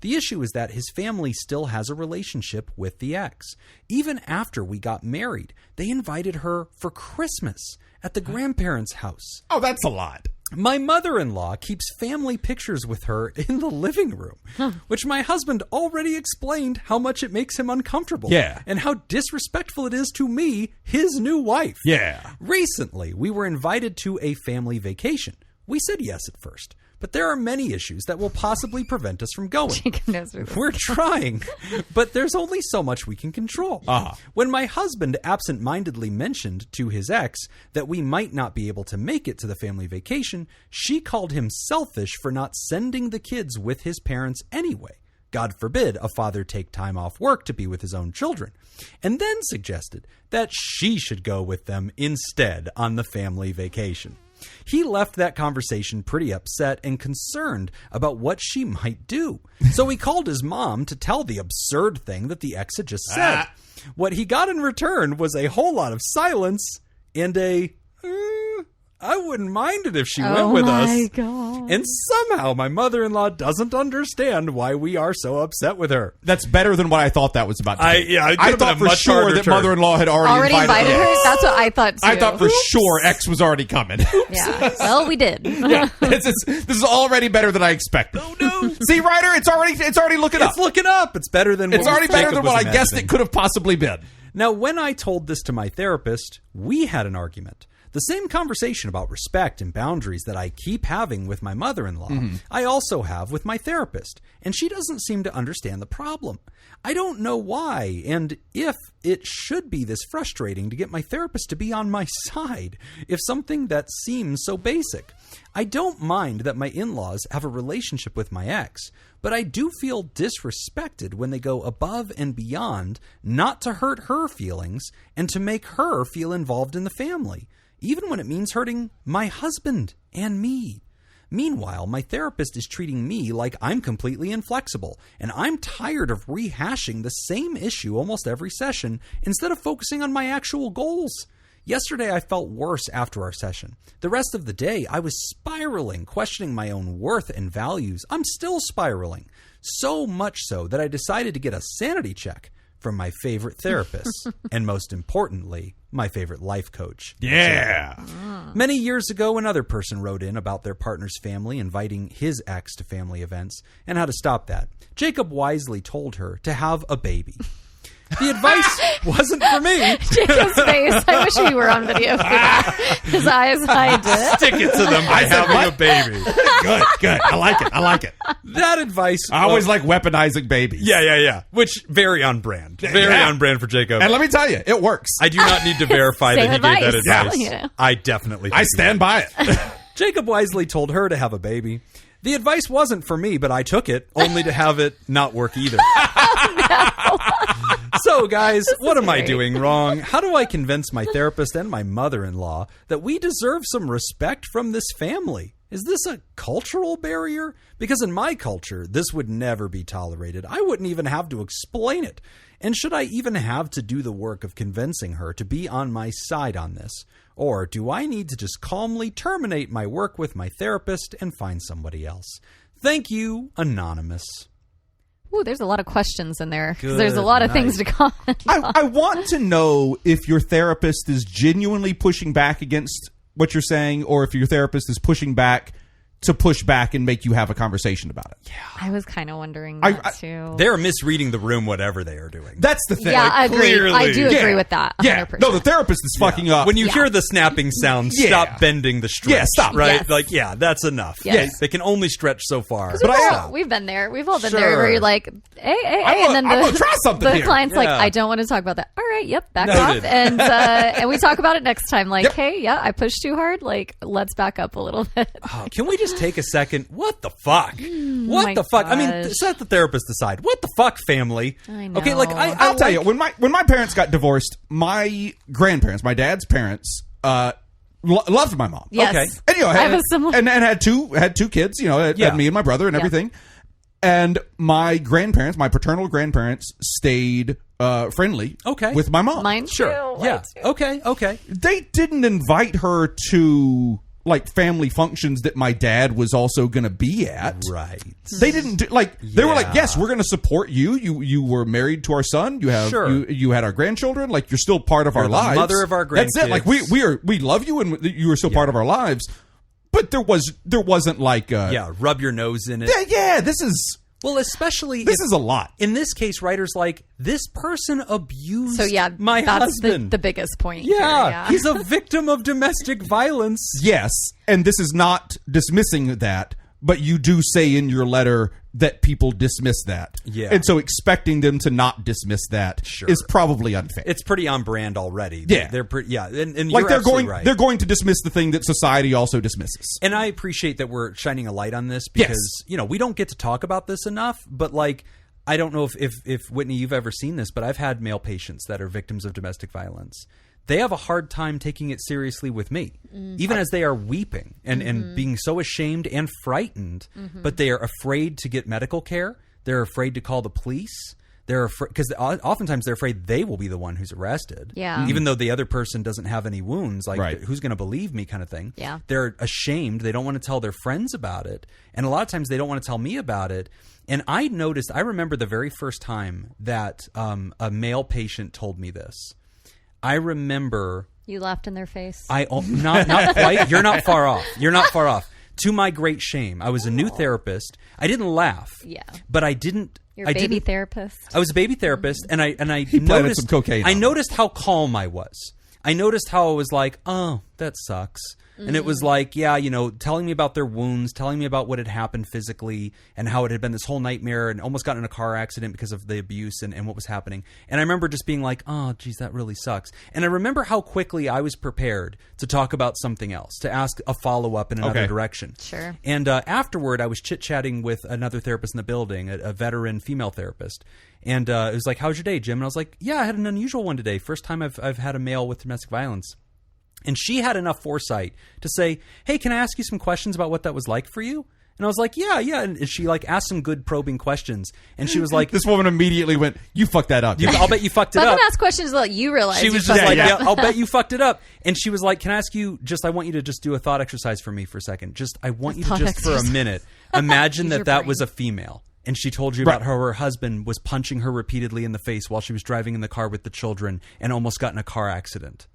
The issue is that his family still has a relationship with the ex. Even after we got married, they invited her for Christmas at the grandparents' house. Oh, that's a lot. My mother-in-law keeps family pictures with her in the living room, which my husband already explained how much it makes him uncomfortable. Yeah. And how disrespectful it is to me, his new wife. Yeah. Recently, we were invited to a family vacation. We said yes at first, but there are many issues that will possibly prevent us from going. We're trying, but there's only so much we can control. When my husband absent-mindedly mentioned to his ex that we might not be able to make it to the family vacation, she called him selfish for not sending the kids with his parents anyway. God forbid a father take time off work to be with his own children, and then suggested that she should go with them instead on the family vacation. He left that conversation pretty upset and concerned about what she might do. So he called his mom to tell the absurd thing that the ex had just said. What he got in return was a whole lot of silence and I wouldn't mind it if she went with us. Oh my God. And somehow my mother-in-law doesn't understand why we are so upset with her. That's better than what I thought that was about to be. I thought for sure that mother-in-law had already invited her. That's what I thought too. I thought for sure X was already coming. Yeah. Well, we did. Yeah. This is already better than I expected. Oh no! See, Ryder, it's already looking up. It's looking up. It's better than it's already better than what I guessed it could have possibly been. Now, when I told this to my therapist, we had an argument. The same conversation about respect and boundaries that I keep having with my mother-in-law, I also have with my therapist, and she doesn't seem to understand the problem. I don't know why, and if it should be this frustrating to get my therapist to be on my side, if something that seems so basic. I don't mind that my in-laws have a relationship with my ex, but I do feel disrespected when they go above and beyond not to hurt her feelings and to make her feel involved in the family, even when it means hurting my husband and me. Meanwhile, my therapist is treating me like I'm completely inflexible, and I'm tired of rehashing the same issue almost every session instead of focusing on my actual goals. Yesterday, I felt worse after our session. The rest of the day, I was spiraling, questioning my own worth and values. I'm still spiraling, so much so that I decided to get a sanity check from my favorite therapist, and most importantly, my favorite life coach. Yeah. Many years ago, another person wrote in about their partner's family, inviting his ex to family events, and how to stop that. Jacob wisely told her to have a baby. The advice wasn't for me. Jacob's face. I wish we were on video for that. His eyes hide. Stick it to them by having a baby. Good. I like it. That advice. I always like weaponizing babies. Yeah. Which, very on brand. Very on brand for Jacob. And let me tell you, it works. I do not need to verify that he advice. gave that advice. Yeah. I definitely I stand by it. Jacob wisely told her to have a baby. The advice wasn't for me, but I took it, only to have it not work either. So, guys, what am I doing wrong? How do I convince my therapist and my mother-in-law that we deserve some respect from this family? Is this a cultural barrier? Because in my culture, this would never be tolerated. I wouldn't even have to explain it. And should I even have to do the work of convincing her to be on my side on this? Or do I need to just calmly terminate my work with my therapist and find somebody else? Thank you, Anonymous. Ooh, there's a lot of questions in there. Good There's a lot of night. things to comment on. I want to know if your therapist is genuinely pushing back against what you're saying, or if your therapist is pushing back to push back and make you have a conversation about it. I was kind of wondering that too. They're misreading the room, whatever they are doing. That's the thing. Yeah, I agree. clearly. I do agree with that. 100%. Yeah. No, the therapist is fucking up. When you hear the snapping sound, stop bending the stretch. Yeah, stop. Right? Yes. That's enough. Yes. They can only stretch so far. We've been there. We've all been there Sure. where you're like, hey, and then I'm gonna try something the here. client's like, Yeah. I don't want to talk about that. All right, yep, back Noted. off. And we talk about it next time. Like, Yep. hey, yeah, I pushed too hard. Like, let's back up a little bit. Oh, can we just take a second? What the fuck? What my the fuck? I mean, gosh. let the therapist decide. What the fuck, family? I know. Okay, like I'll tell you, when my parents got divorced, my grandparents, my dad's parents, loved my mom. Yes. Okay. And I have a similar. and had two kids, had me and my brother and everything. And my grandparents, my paternal grandparents, stayed friendly with my mom. Mine Sure. too. Yeah. Okay. They didn't invite her to like family functions that my dad was also going to be at. Right. They didn't do, they were like, Yeah. yes, we're going to support you. You were married to our son. You have Sure. you had our grandchildren. Like you're still part of our the lives. mother of our That's it. Like grandkids. we love you and you are still part of our lives. But there wasn't like Rub your nose in it. this is Well, especially this is a lot. in this case, writers like this person abused So yeah, my that's husband. the biggest point. Yeah, here, he's a victim of domestic violence. Yes, and this is not dismissing that, but you do say in your letter that people dismiss that. Yeah. And so expecting them to not dismiss that is probably unfair. It's pretty on brand already. Yeah. They're pretty. Yeah, and like you're they're absolutely going right. they're going to dismiss the thing that society also dismisses. And I appreciate that we're shining a light on this because we don't get to talk about this enough. But like, I don't know if Whitney, you've ever seen this, but I've had male patients that are victims of domestic violence. They have a hard time taking it seriously with me, even as they are weeping and being so ashamed and frightened. But they are afraid to get medical care. They're afraid to call the police. They're afraid because oftentimes they're afraid they will be the one who's arrested. Yeah. Even though the other person doesn't have any wounds, like Right. who's going to believe me, kind of thing. Yeah. They're ashamed. They don't want to tell their friends about it, and a lot of times they don't want to tell me about it. And I remember the very first time that a male patient told me this. I remember You laughed in their face. not quite. You're not far off. You're not far off. To my great shame, I was a new therapist. I didn't laugh. Yeah. But I didn't. You're a baby therapist. I was a baby therapist, and I planted noticed some cocaine I on noticed how calm I was. I noticed how I was like, oh, that sucks. And it was like, telling me about their wounds, telling me about what had happened physically and how it had been this whole nightmare and almost got in a car accident because of the abuse and what was happening. And I remember just being like, oh, geez, that really sucks. And I remember how quickly I was prepared to talk about something else, to ask a follow-up in another direction. Sure. And afterward, I was chit-chatting with another therapist in the building, a veteran female therapist. And it was like, how's your day, Jim? And I was like, yeah, I had an unusual one today. First time I've had a male with domestic violence. And she had enough foresight to say, hey, can I ask you some questions about what that was like for you? And I was like, yeah. And she like asked some good probing questions. And she was like, This woman immediately went, "You fucked that up." I'll bet you fucked it Let up. them ask questions that you realize. She you was fucked just like, it up. yeah, I'll bet you fucked it up. And she was like, can I ask you I want you to just do a thought exercise for me for a second. I want you to thought just for a exercise. minute, imagine Use your that brain. was a female. And she told you about how her husband was punching her repeatedly in the face while she was driving in the car with the children and almost got in a car accident.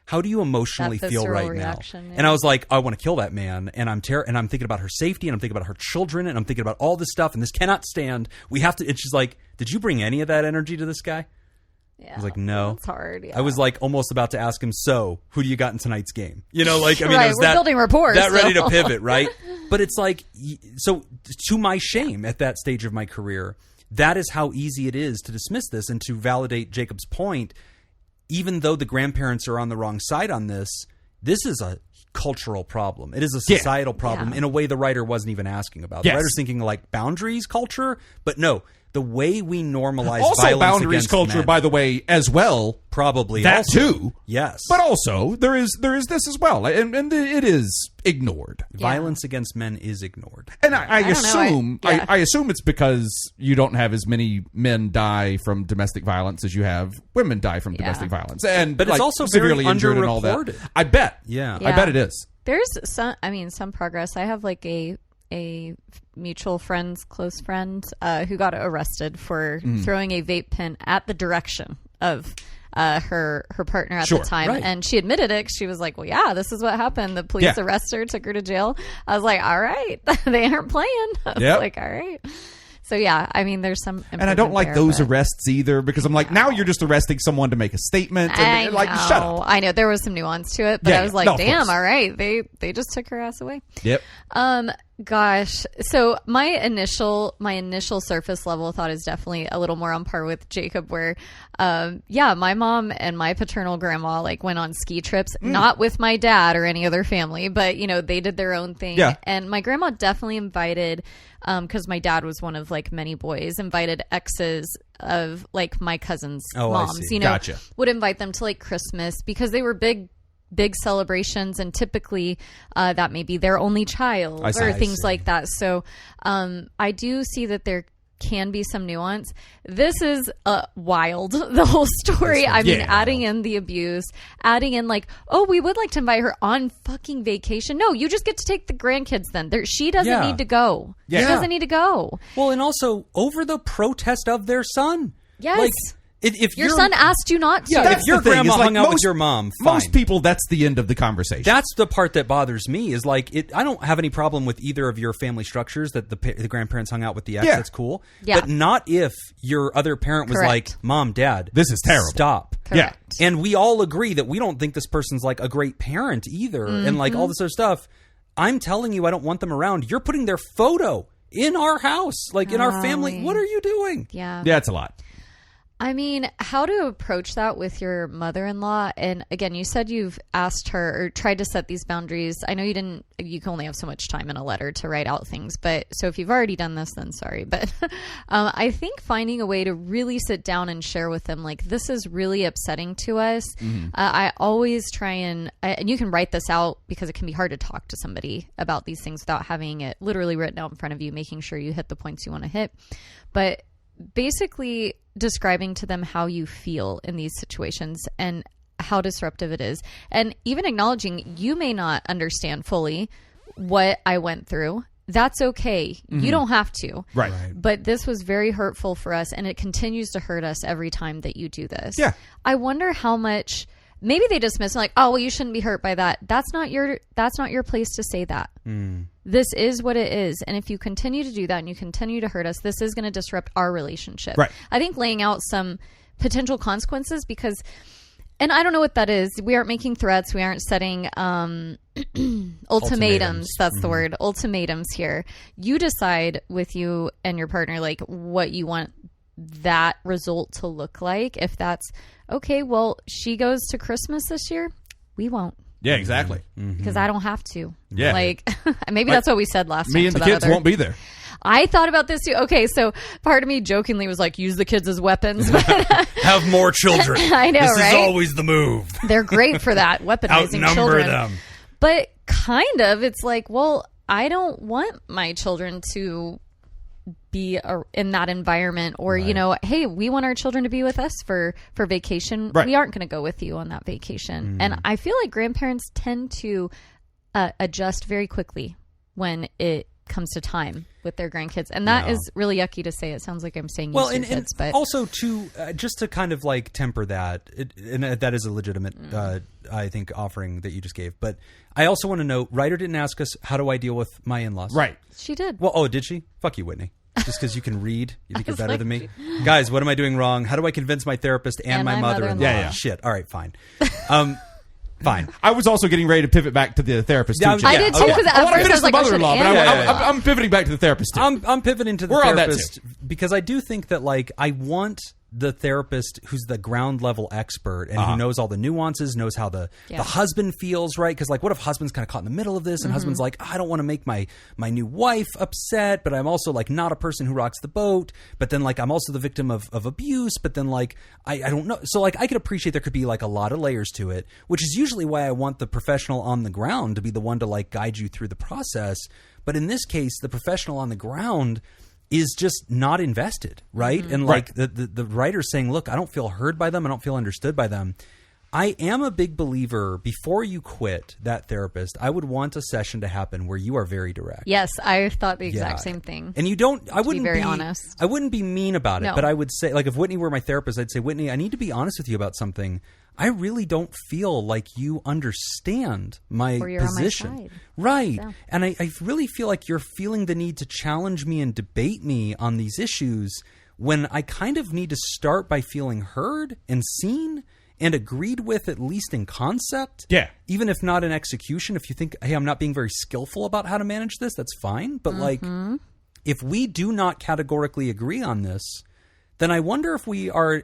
how do you emotionally feel right reaction, now? Yeah. And I was like, I want to kill that man, and I'm thinking about her safety, and I'm thinking about her children, and I'm thinking about all this stuff, and this cannot stand. We have to. It's just like, did you bring any of that energy to this guy? Yeah, I was like, no. It's hard. Yeah. I was like almost about to ask him, so who do you got in tonight's game? You know, like, I mean, right, was we're building rapport. That ready to pivot, right? But it's like, so to my shame at that stage of my career, that is how easy it is to dismiss this. And to validate Jacob's point, even though the grandparents are on the wrong side on this, this is a cultural problem. It is a societal problem in a way the writer wasn't even asking about. The writer's thinking like boundaries culture, but no. The way we normalize also violence boundaries against culture, men, by the way, as well. Probably that also. too. Yes, but also there is this as well, and it is ignored. Violence against men is ignored, and I assume it's because you don't have as many men die from domestic violence as you have women die from domestic violence, and but it's also severely injured and all that. I bet. Yeah, I bet it is. There's some progress. I have like a mutual friend's close friend who got arrested for throwing a vape pen at the direction of her partner at the time, and she admitted it. She was like, well, yeah, this is what happened. The police arrested her, took her to jail. I was like, all right. They aren't playing. I was like, all right. So yeah, I mean, there's some, and I don't like those arrests either, because I'm like, now you're just arresting someone to make a statement, and like, shut up. I know there was some nuance to it, but I was like, damn, all right, they just took her ass away. Yep. Gosh, so my initial surface level thought is definitely a little more on par with Jacob, where my mom and my paternal grandma like went on ski trips, not with my dad or any other family, but you know, they did their own thing. And my grandma definitely invited, because my dad was one of like many boys, invited exes of like my cousins' moms, you know, would invite them to like Christmas, because they were big celebrations, and typically that may be their only child or things like that. So I do see that there can be some nuance. This is wild, the whole story. I mean, adding in the abuse, adding in like, oh, we would like to invite her on fucking vacation. No, you just get to take the grandkids then. She doesn't need to go. She doesn't need to go. Well, and also over the protest of their son. Yes. Like, if your son asked you not to. If your grandma hung out with your mom, fine. Most people, that's the end of the conversation. That's the part that bothers me, is like, I don't have any problem with either of your family structures that the grandparents hung out with the ex. That's cool. Yeah. But not if your other parent was like, Mom, Dad, this is terrible. Stop. Correct. Yeah. And we all agree that we don't think this person's like a great parent either. And like all this other stuff. I'm telling you, I don't want them around. You're putting their photo in our house, like in our family. What are you doing? Yeah. Yeah, it's a lot. I mean, how to approach that with your mother-in-law? And again, you said you've asked her or tried to set these boundaries. I know you can only have so much time in a letter to write out things, but so if you've already done this, then sorry. But I think finding a way to really sit down and share with them, like, this is really upsetting to us. I always try and you can write this out, because it can be hard to talk to somebody about these things without having it literally written out in front of you, making sure you hit the points you want to hit. But basically describing to them how you feel in these situations and how disruptive it is. And even acknowledging you may not understand fully what I went through. That's okay. You don't have to. Right. But this was very hurtful for us, and it continues to hurt us every time that you do this. Yeah. I wonder how much maybe they dismiss it, like, oh, well, you shouldn't be hurt by that. That's not your place to say that. This is what it is. And if you continue to do that and you continue to hurt us, this is going to disrupt our relationship. Right. I think laying out some potential consequences, because, and I don't know what that is. We aren't making threats. We aren't setting ultimatums. That's the word. Ultimatums here. You decide with you and your partner, like, what you want that result to look like. If that's okay, well, she goes to Christmas this year, we won't. Yeah, exactly. Because I don't have to. Yeah. Like, maybe that's what we said last time. Me and the kids won't be there. I thought about this too. Okay, so part of me jokingly was like, use the kids as weapons. Have more children. I know, this right? Is always the move. They're great for that, weaponizing Outnumber children. them. But kind of, it's like, well, I don't want my children to be in that environment, or you know, hey, we want our children to be with us for vacation. We aren't going to go with you on that vacation. And I feel like grandparents tend to adjust very quickly when it comes to time with their grandkids. And that is really yucky to say. It sounds like I'm saying use your kids, but also to just to kind of like temper that, and that is a legitimate, I think, offering that you just gave. But I also want to note, Ryder didn't ask us, how do I deal with my in-laws? Right. She did. Well, did she? Fuck you, Whitney. Just because you can read, you think you're better than me? Guys, what am I doing wrong? How do I convince my therapist and my mother-in-law? Yeah. Shit. All right, fine. Fine. I was also getting ready to pivot back to the therapist too. I did too, because at first I was like, mother-in-law, but I'm pivoting back to the therapist too. I'm pivoting to the therapist because I do think that like I want the therapist who's the ground level expert and who knows all the nuances, knows how the husband feels, right? Because like, what if husband's kind of caught in the middle of this and husband's like, I don't want to make my new wife upset, but I'm also like not a person who rocks the boat, but then like I'm also the victim of abuse, but then like I don't know. So like I could appreciate there could be like a lot of layers to it, which is usually why I want the professional on the ground to be the one to like guide you through the process. But in this case, the professional on the ground is just not invested, right? And like the writer's saying, look, I don't feel heard by them. I don't feel understood by them. I am a big believer, before you quit that therapist, I would want a session to happen where you are very direct. Yes, I thought the exact same thing. And you don't, I wouldn't be very honest. I wouldn't be mean about it, but I would say, like if Whitney were my therapist, I'd say, Whitney, I need to be honest with you about something. I really don't feel like you understand my position. On my side. Right. Yeah. And I really feel like you're feeling the need to challenge me and debate me on these issues when I kind of need to start by feeling heard and seen and agreed with, at least in concept. Yeah. Even if not in execution. If you think, hey, I'm not being very skillful about how to manage this, that's fine. But like, if we do not categorically agree on this, then I wonder if we are,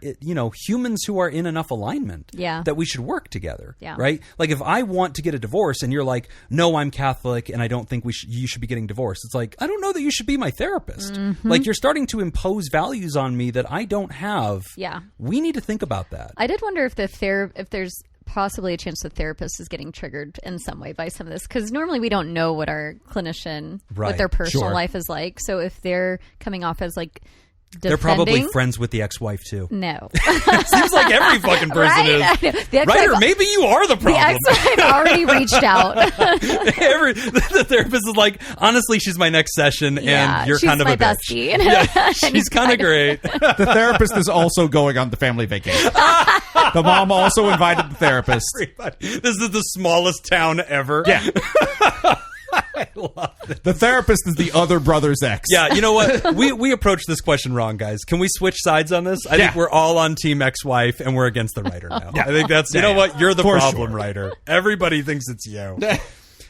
humans who are in enough alignment that we should work together, right? Like if I want to get a divorce and you're like, no, I'm Catholic and I don't think you should be getting divorced. It's like, I don't know that you should be my therapist. Like you're starting to impose values on me that I don't have. Yeah. We need to think about that. I did wonder if if there's possibly a chance the therapist is getting triggered in some way by some of this, because normally we don't know what our clinician, what their personal life is like. So if they're coming off as like, they're probably friends with the ex-wife too. No. Seems like every fucking person is. Right? Or maybe you are the problem. The ex-wife already reached out. The therapist is like, honestly, she's my next session and you're kind of a bitch. Bestie. Yeah, she's kind of great. The therapist is also going on the family vacation. The mom also invited the therapist. This is the smallest town ever. Yeah. I love it. The therapist is the other brother's ex. Yeah, you know what? We approached this question wrong, guys. Can we switch sides on this? I think we're all on team ex-wife and we're against the writer now. I think that's, you know what? You're the problem writer. Everybody thinks it's you.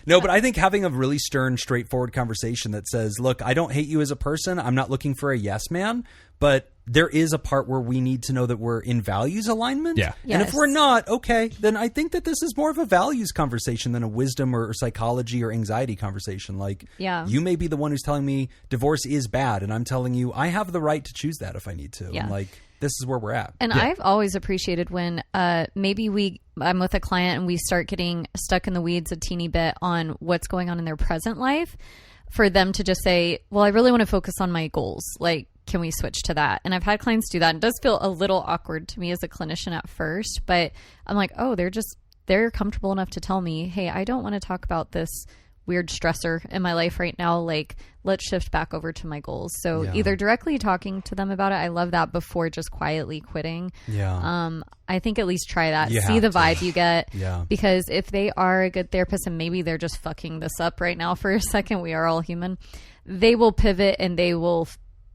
No, but I think having a really stern, straightforward conversation that says, look, I don't hate you as a person. I'm not looking for a yes man, but there is a part where we need to know that we're in values alignment. Yeah. And if we're not, okay, then I think that this is more of a values conversation than a wisdom or psychology or anxiety conversation. Like, you may be the one who's telling me divorce is bad, and I'm telling you I have the right to choose that if I need to. Yeah. And like, this is where we're at. And I've always appreciated when maybe I'm with a client and we start getting stuck in the weeds a teeny bit on what's going on in their present life, for them to just say, well, I really want to focus on my goals. Like, can we switch to that? And I've had clients do that. It does feel a little awkward to me as a clinician at first, but I'm like, oh, they're comfortable enough to tell me, hey, I don't want to talk about this weird stressor in my life right now. Like, let's shift back over to my goals. So either directly talking to them about it, I love that, before just quietly quitting. I think at least try that. See the vibe you get. Because if they are a good therapist and maybe they're just fucking this up right now for a second, we are all human, they will pivot and they will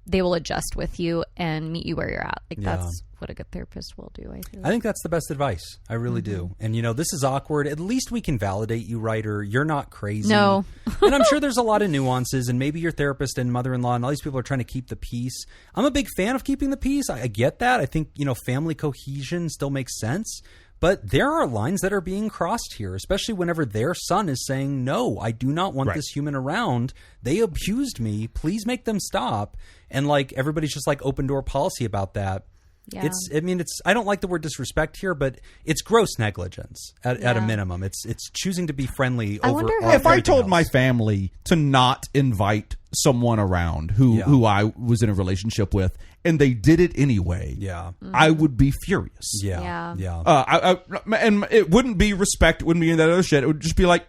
adjust with you and meet you where you're at. Like that's what a good therapist will do. I think that's the best advice. I really do. And this is awkward. At least we can validate you, writer. You're not crazy. No. And I'm sure there's a lot of nuances, and maybe your therapist and mother-in-law and all these people are trying to keep the peace. I'm a big fan of keeping the peace. I get that. I think, family cohesion still makes sense. But there are lines that are being crossed here, especially whenever their son is saying, no, I do not want this human around. They abused me. Please make them stop. And like everybody's just like open door policy about that. Yeah. I don't like the word disrespect here, but it's gross negligence at a minimum. It's choosing to be friendly over if I told my family to not invite someone around who I was in a relationship with, and they did it anyway, I would be furious. Yeah. And it wouldn't be respect, it wouldn't be that other shit. It would just be like,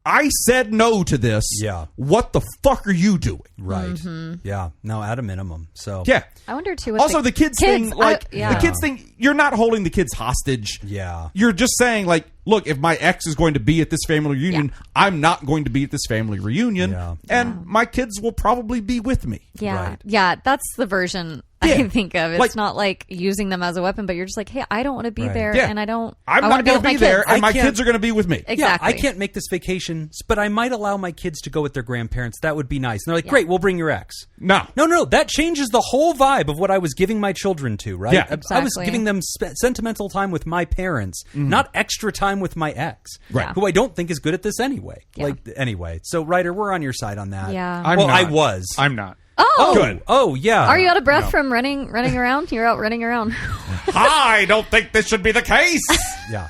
I said no to this. Yeah. What the fuck are you doing? Right. Yeah. No, at a minimum. So Yeah. I wonder too. What Also, the kids thing, like, yeah. the kids thing, you're not holding the kids hostage. Yeah. You're just saying, like, look, if my ex is going to be at this family reunion, I'm not going to be at this family reunion. Yeah. And my kids will probably be with me. Yeah. Right. Yeah. That's the version Yeah. I think of. It's Like- not like using them as a weapon, but you're just like, hey, I don't want to be Right. there, Yeah. and I don't. I'm I not want going to to be with there, my kids. and my I can't- kids are going to be with me. Exactly. Yeah, I can't make this vacation, but I might allow my kids to go with their grandparents. That would be nice. And they're like, great, we'll bring your ex. No. No, that changes the whole vibe of what I was giving my children to, right? Yeah. I was Exactly. giving them sentimental time with my parents, not extra time with my ex, Right. who I don't think is good at this anyway. Yeah. Anyway. So, Ryder, we're on your side on that. Yeah. I'm Well, not. I was. I'm not. Oh, Good. Oh, yeah. Are you out of breath from running around? You're out running around. I don't think this should be the case. Yeah.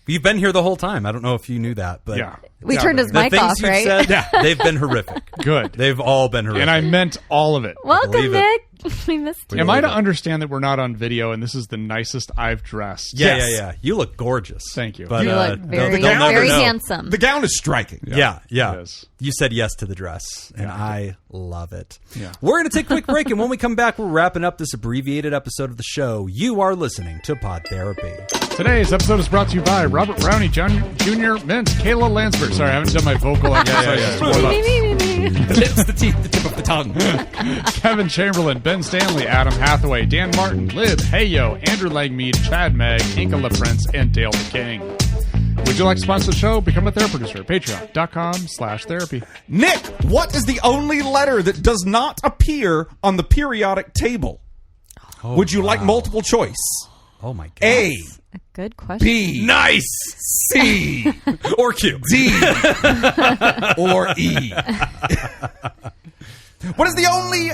You've been here the whole time. I don't know if you knew that, but Yeah. We Yeah, turned his the mic things off, you've right? said, they've been horrific. Good. They've all been horrific. And I meant all of it. Welcome, believe it. Nick. We missed you. Am I to understand that we're not on video and this is the nicest I've dressed? Yeah, Yes. yeah. You look gorgeous. Thank you. But, You look very, they'll never very know. handsome. The gown is striking. Yeah. It is. You said yes to the dress, and I love it. Yeah. We're going to take a quick break, and when we come back, we're wrapping up this abbreviated episode of the show. You are listening to Pod Therapy. Today's episode is brought to you by Robert Brownie Jr., Mintz, Kayla Lansford. Sorry, I haven't done my vocal exercises. Me, me, me, me. The lips, the teeth, the tip of the tongue. Kevin Chamberlain, Ben Stanley, Adam Hathaway, Dan Martin, Lib, Heyo, Andrew Langmead, Chad Meg, Inka LaPrince, and Dale the King. Would you like to sponsor the show? Become a therapy producer at patreon.com/therapy. Nick, what is the only letter that does not appear on the periodic table? Would you like multiple choice? Oh, my God. A, A good question. B, Nice! C, Or Q. D, or E. What is the only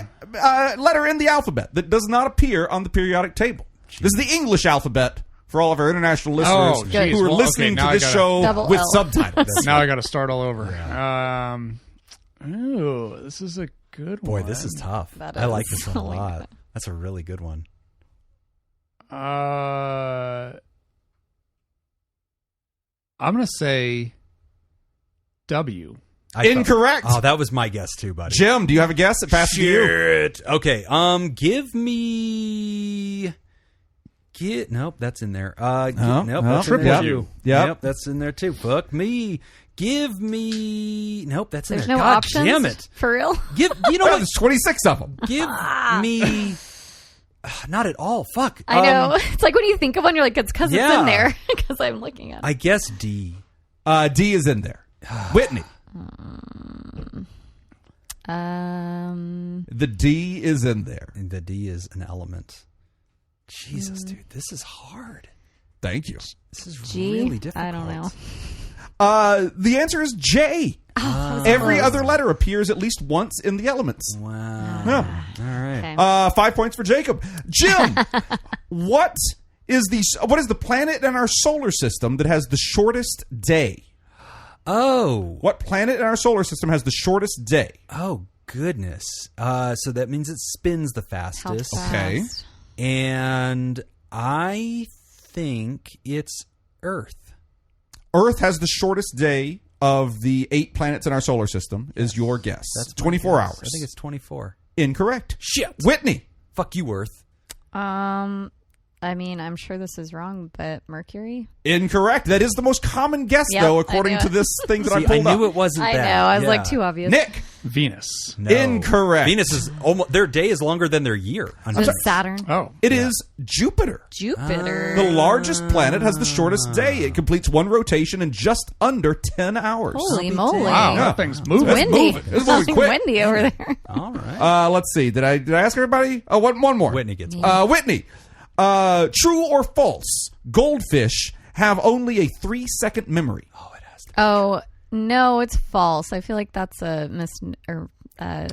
letter in the alphabet that does not appear on the periodic table? This is the English alphabet for all of our international listeners Oh, geez. who are Well, listening okay, now to this I gotta- show Double with L. subtitles. Now I got to start all over. Ooh, this is a good one. Boy, this is tough. That I like is. this one a Oh my lot. God. That's a really good one. I'm going to say W. Incorrect. Oh, that was my guess too, buddy. Jim, do you have a guess? It passes to you. Shit. Okay. Give me. Nope, that's in there. Nope, that's in there Yep. too. Yep. Yep, that's in there too. Fuck me. Give me. Nope, that's in There's there. no God options. damn it. For real? You know Well, what? there's 26 of them. Give me. Not at all. Fuck. I know. It's like when you think of one, you're like, it's because it's yeah. in there. Because I'm looking at it. I guess D. D is in there. Whitney. The D is in there. And the D is an element. Jesus, dude, this is hard. Thank you. This is G? really difficult. I don't know. The answer is J. Every other letter appears at least once in the elements. Wow. Yeah. All right. Okay. 5 points for Jacob. Jim, what is the planet in our solar system that has the shortest day? Oh. What planet in our solar system has the shortest day? Oh, goodness. So that means it spins the How fastest. fast? Okay. And I think it's Earth. Earth has the shortest day of the 8 planets in our solar system, is your guess. That's my 24 guess. hours. I think it's 24. Incorrect. Shit. Whitney. Fuck you, Earth. I mean, I'm sure this is wrong, but Mercury? Incorrect. That is the most common guess, Yep, though, I according knew to it. this thing that I See, I pulled up. knew it wasn't I that. know. I was Yeah. like, too obvious. Nick. Venus. No. Incorrect. Venus is almost, their day is longer than their year. on So Venus. Saturn. Oh. It is Jupiter. Jupiter. The largest planet has the shortest day. It completes one rotation in just under 10 hours. Holy Something moly. Wow, Yeah. that thing's moving. That's Windy. moving. It's moving Something quick. windy over there. All right. Let's see. Did I ask everybody? Oh, one more. Whitney gets one. Whitney. True or false? Goldfish have only a 3-second memory. Oh, it has to. Oh, no, it's false. I feel like that's a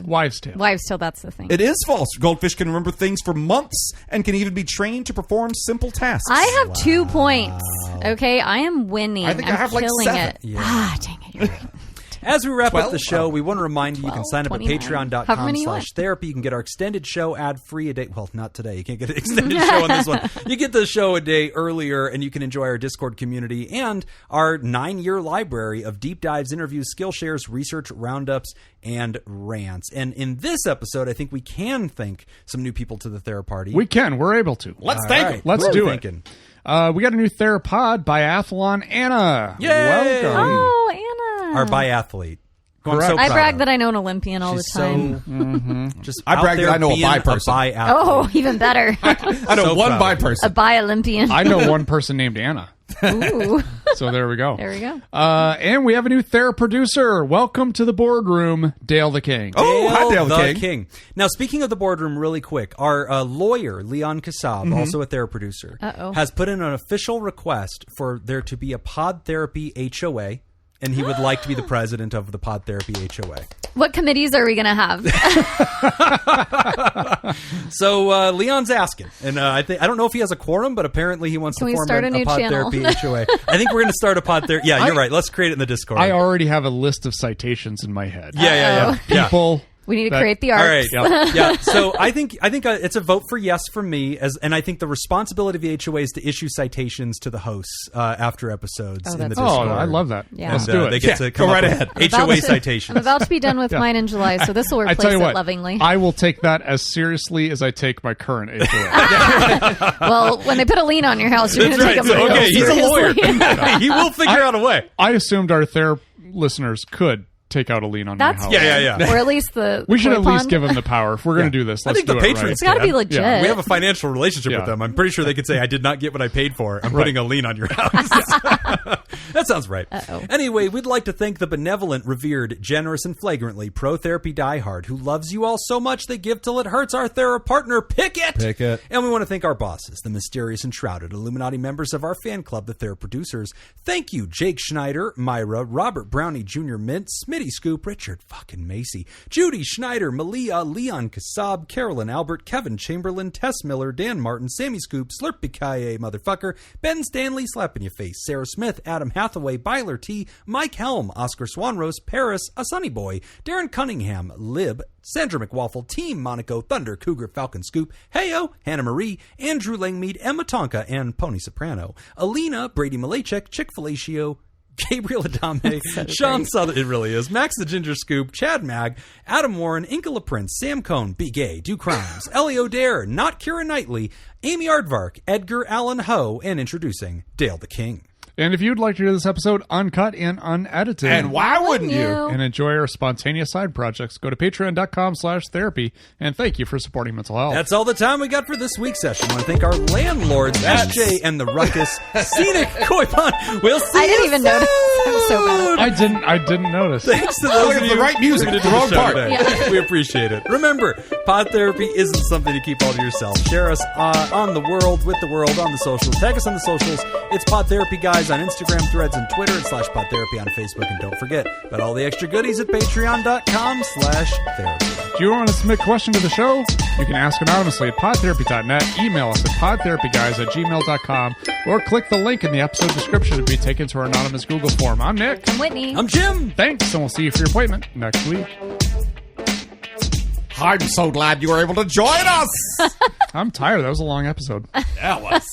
Wives' tale. wives' tale. That's the thing. It is false. Goldfish can remember things for months and can even be trained to perform simple tasks. I have 2 points. Okay, I am winning. I think I I'm have, like, killing 7. it. Yeah. Ah, dang it. You're right. As we wrap up 12? the show, we want to remind you, you can sign up at 29. However many you want. patreon.com/therapy. You can get our extended show ad-free a day. Well, not today. You can't get an extended show on this one. You get the show a day earlier, and you can enjoy our Discord community and our 9-year library of deep dives, interviews, skill shares, research, roundups, and rants. And in this episode, I think we can thank some new people to the Theraparty. We can. We're able to. Let's thank them. Let's do it. We got a new Therapod biathlon Anna. Yay! Welcome. Oh, Anna. Our biathlete. I brag that I know an Olympian all the time. Just I brag that I know a bi person. Oh, even better. I know one bi person. A bi-Olympian. I know one person named Anna. Ooh. So there we go. There we go. And we have a new Theraproducer. Welcome to the boardroom, Dale the King. Oh, hi, Dale the King. Now, speaking of the boardroom, really quick, our lawyer, Leon Kassab, also a Theraproducer, has put in an official request for there to be a Pod Therapy HOA, and he would like to be the president of the Pod Therapy HOA. What committees are we going to have? So Leon's asking, and I don't know if he has a quorum, but apparently he wants to form a Pod channel? Therapy HOA. I think we're going to start a Pod Therapy. Yeah, you're right. Let's create it in the Discord. I already have a list of citations in my head. Yeah. People. We need to create the arcs. All right. Yeah. So I think it's a vote for yes from me, and I think the responsibility of the HOA is to issue citations to the hosts after episodes in the Discord. I love that. Yeah. Let's do it. They get to come up with HOA citations. I'm about to be done with mine in July, so this will replace it lovingly. I will take that as seriously as I take my current HOA. Well, when they put a lien on your house, you're going to take them real okay, he's a lawyer. seriously. He will figure out a way. I assumed our listeners could take out a lien on my house. Yeah. Or at least the we should at pond. least give them the power. If we're going to do this, let's I think do the it patrons right. It's got to be legit. Yeah. We have a financial relationship with them. I'm pretty sure they could say, I did not get what I paid for. I'm putting a lien on your house. That sounds right. Anyway, we'd like to thank the benevolent, revered, generous, and flagrantly pro-therapy diehard who loves you all so much they give till it hurts our Thera partner, Pickett. And we want to thank our bosses, the mysterious and shrouded Illuminati members of our fan club, the Thera Producers. Thank you, Jake Schneider, Myra, Robert Brownie Jr. Mint, Smitty Scoop, Richard fucking Macy, Judy Schneider, Malia, Leon Kassab, Carolyn Albert, Kevin Chamberlain, Tess Miller, Dan Martin, Sammy Scoop, Slurpy Kaye, motherfucker, Ben Stanley, Slap in Your Face, Sarah Smith, Adam Hathaway, Byler T, Mike Helm, Oscar Swanrose, Paris, A Sunny Boy, Darren Cunningham, Lib, Sandra McWaffle, Team Monaco, Thunder, Cougar, Falcon Scoop, Heyo, Hannah Marie, Andrew Langmead, Emma Tonka, and Pony Soprano, Alina, Brady Malachek, Chick Fellatio, Gabriel Adame, Sean Southern, it really is, Max the Ginger Scoop, Chad Mag, Adam Warren, Inkala Prince, Sam Cohn, Be Gay, Do Crimes, Ellie O'Dare, Not Kira Knightley, Amy Aardvark, Edgar Allan Ho, and introducing Dale the King. And if you'd like to hear this episode uncut and unedited, and why wouldn't you? And enjoy our spontaneous side projects, go to patreon.com/therapy. And thank you for supporting mental health. That's all the time we got for this week's session. I want to thank our landlords, SJ and the Ruckus, Scenic Koi Pond. We'll see you I didn't even notice. I'm so bad. I didn't notice. Thanks to those of you. The right music, the wrong part. Yeah. We appreciate it. Remember, Pod Therapy isn't something to keep all to yourself. Share us on the world, with the world, on the socials. Tag us on the socials. It's Pod Therapy Guys on Instagram, Threads, and Twitter, and /Pod Therapy on Facebook. And don't forget about all the extra goodies at patreon.com/therapy. Do you want to submit a question to the show? You can ask anonymously at podtherapy.net, email us at podtherapyguys@gmail.com, or click the link in the episode description to be taken to our anonymous Google form. I'm Nick. I'm Whitney. I'm Jim. Thanks, and we'll see you for your appointment next week. I'm so glad you were able to join us. I'm tired. That was a long episode. That was.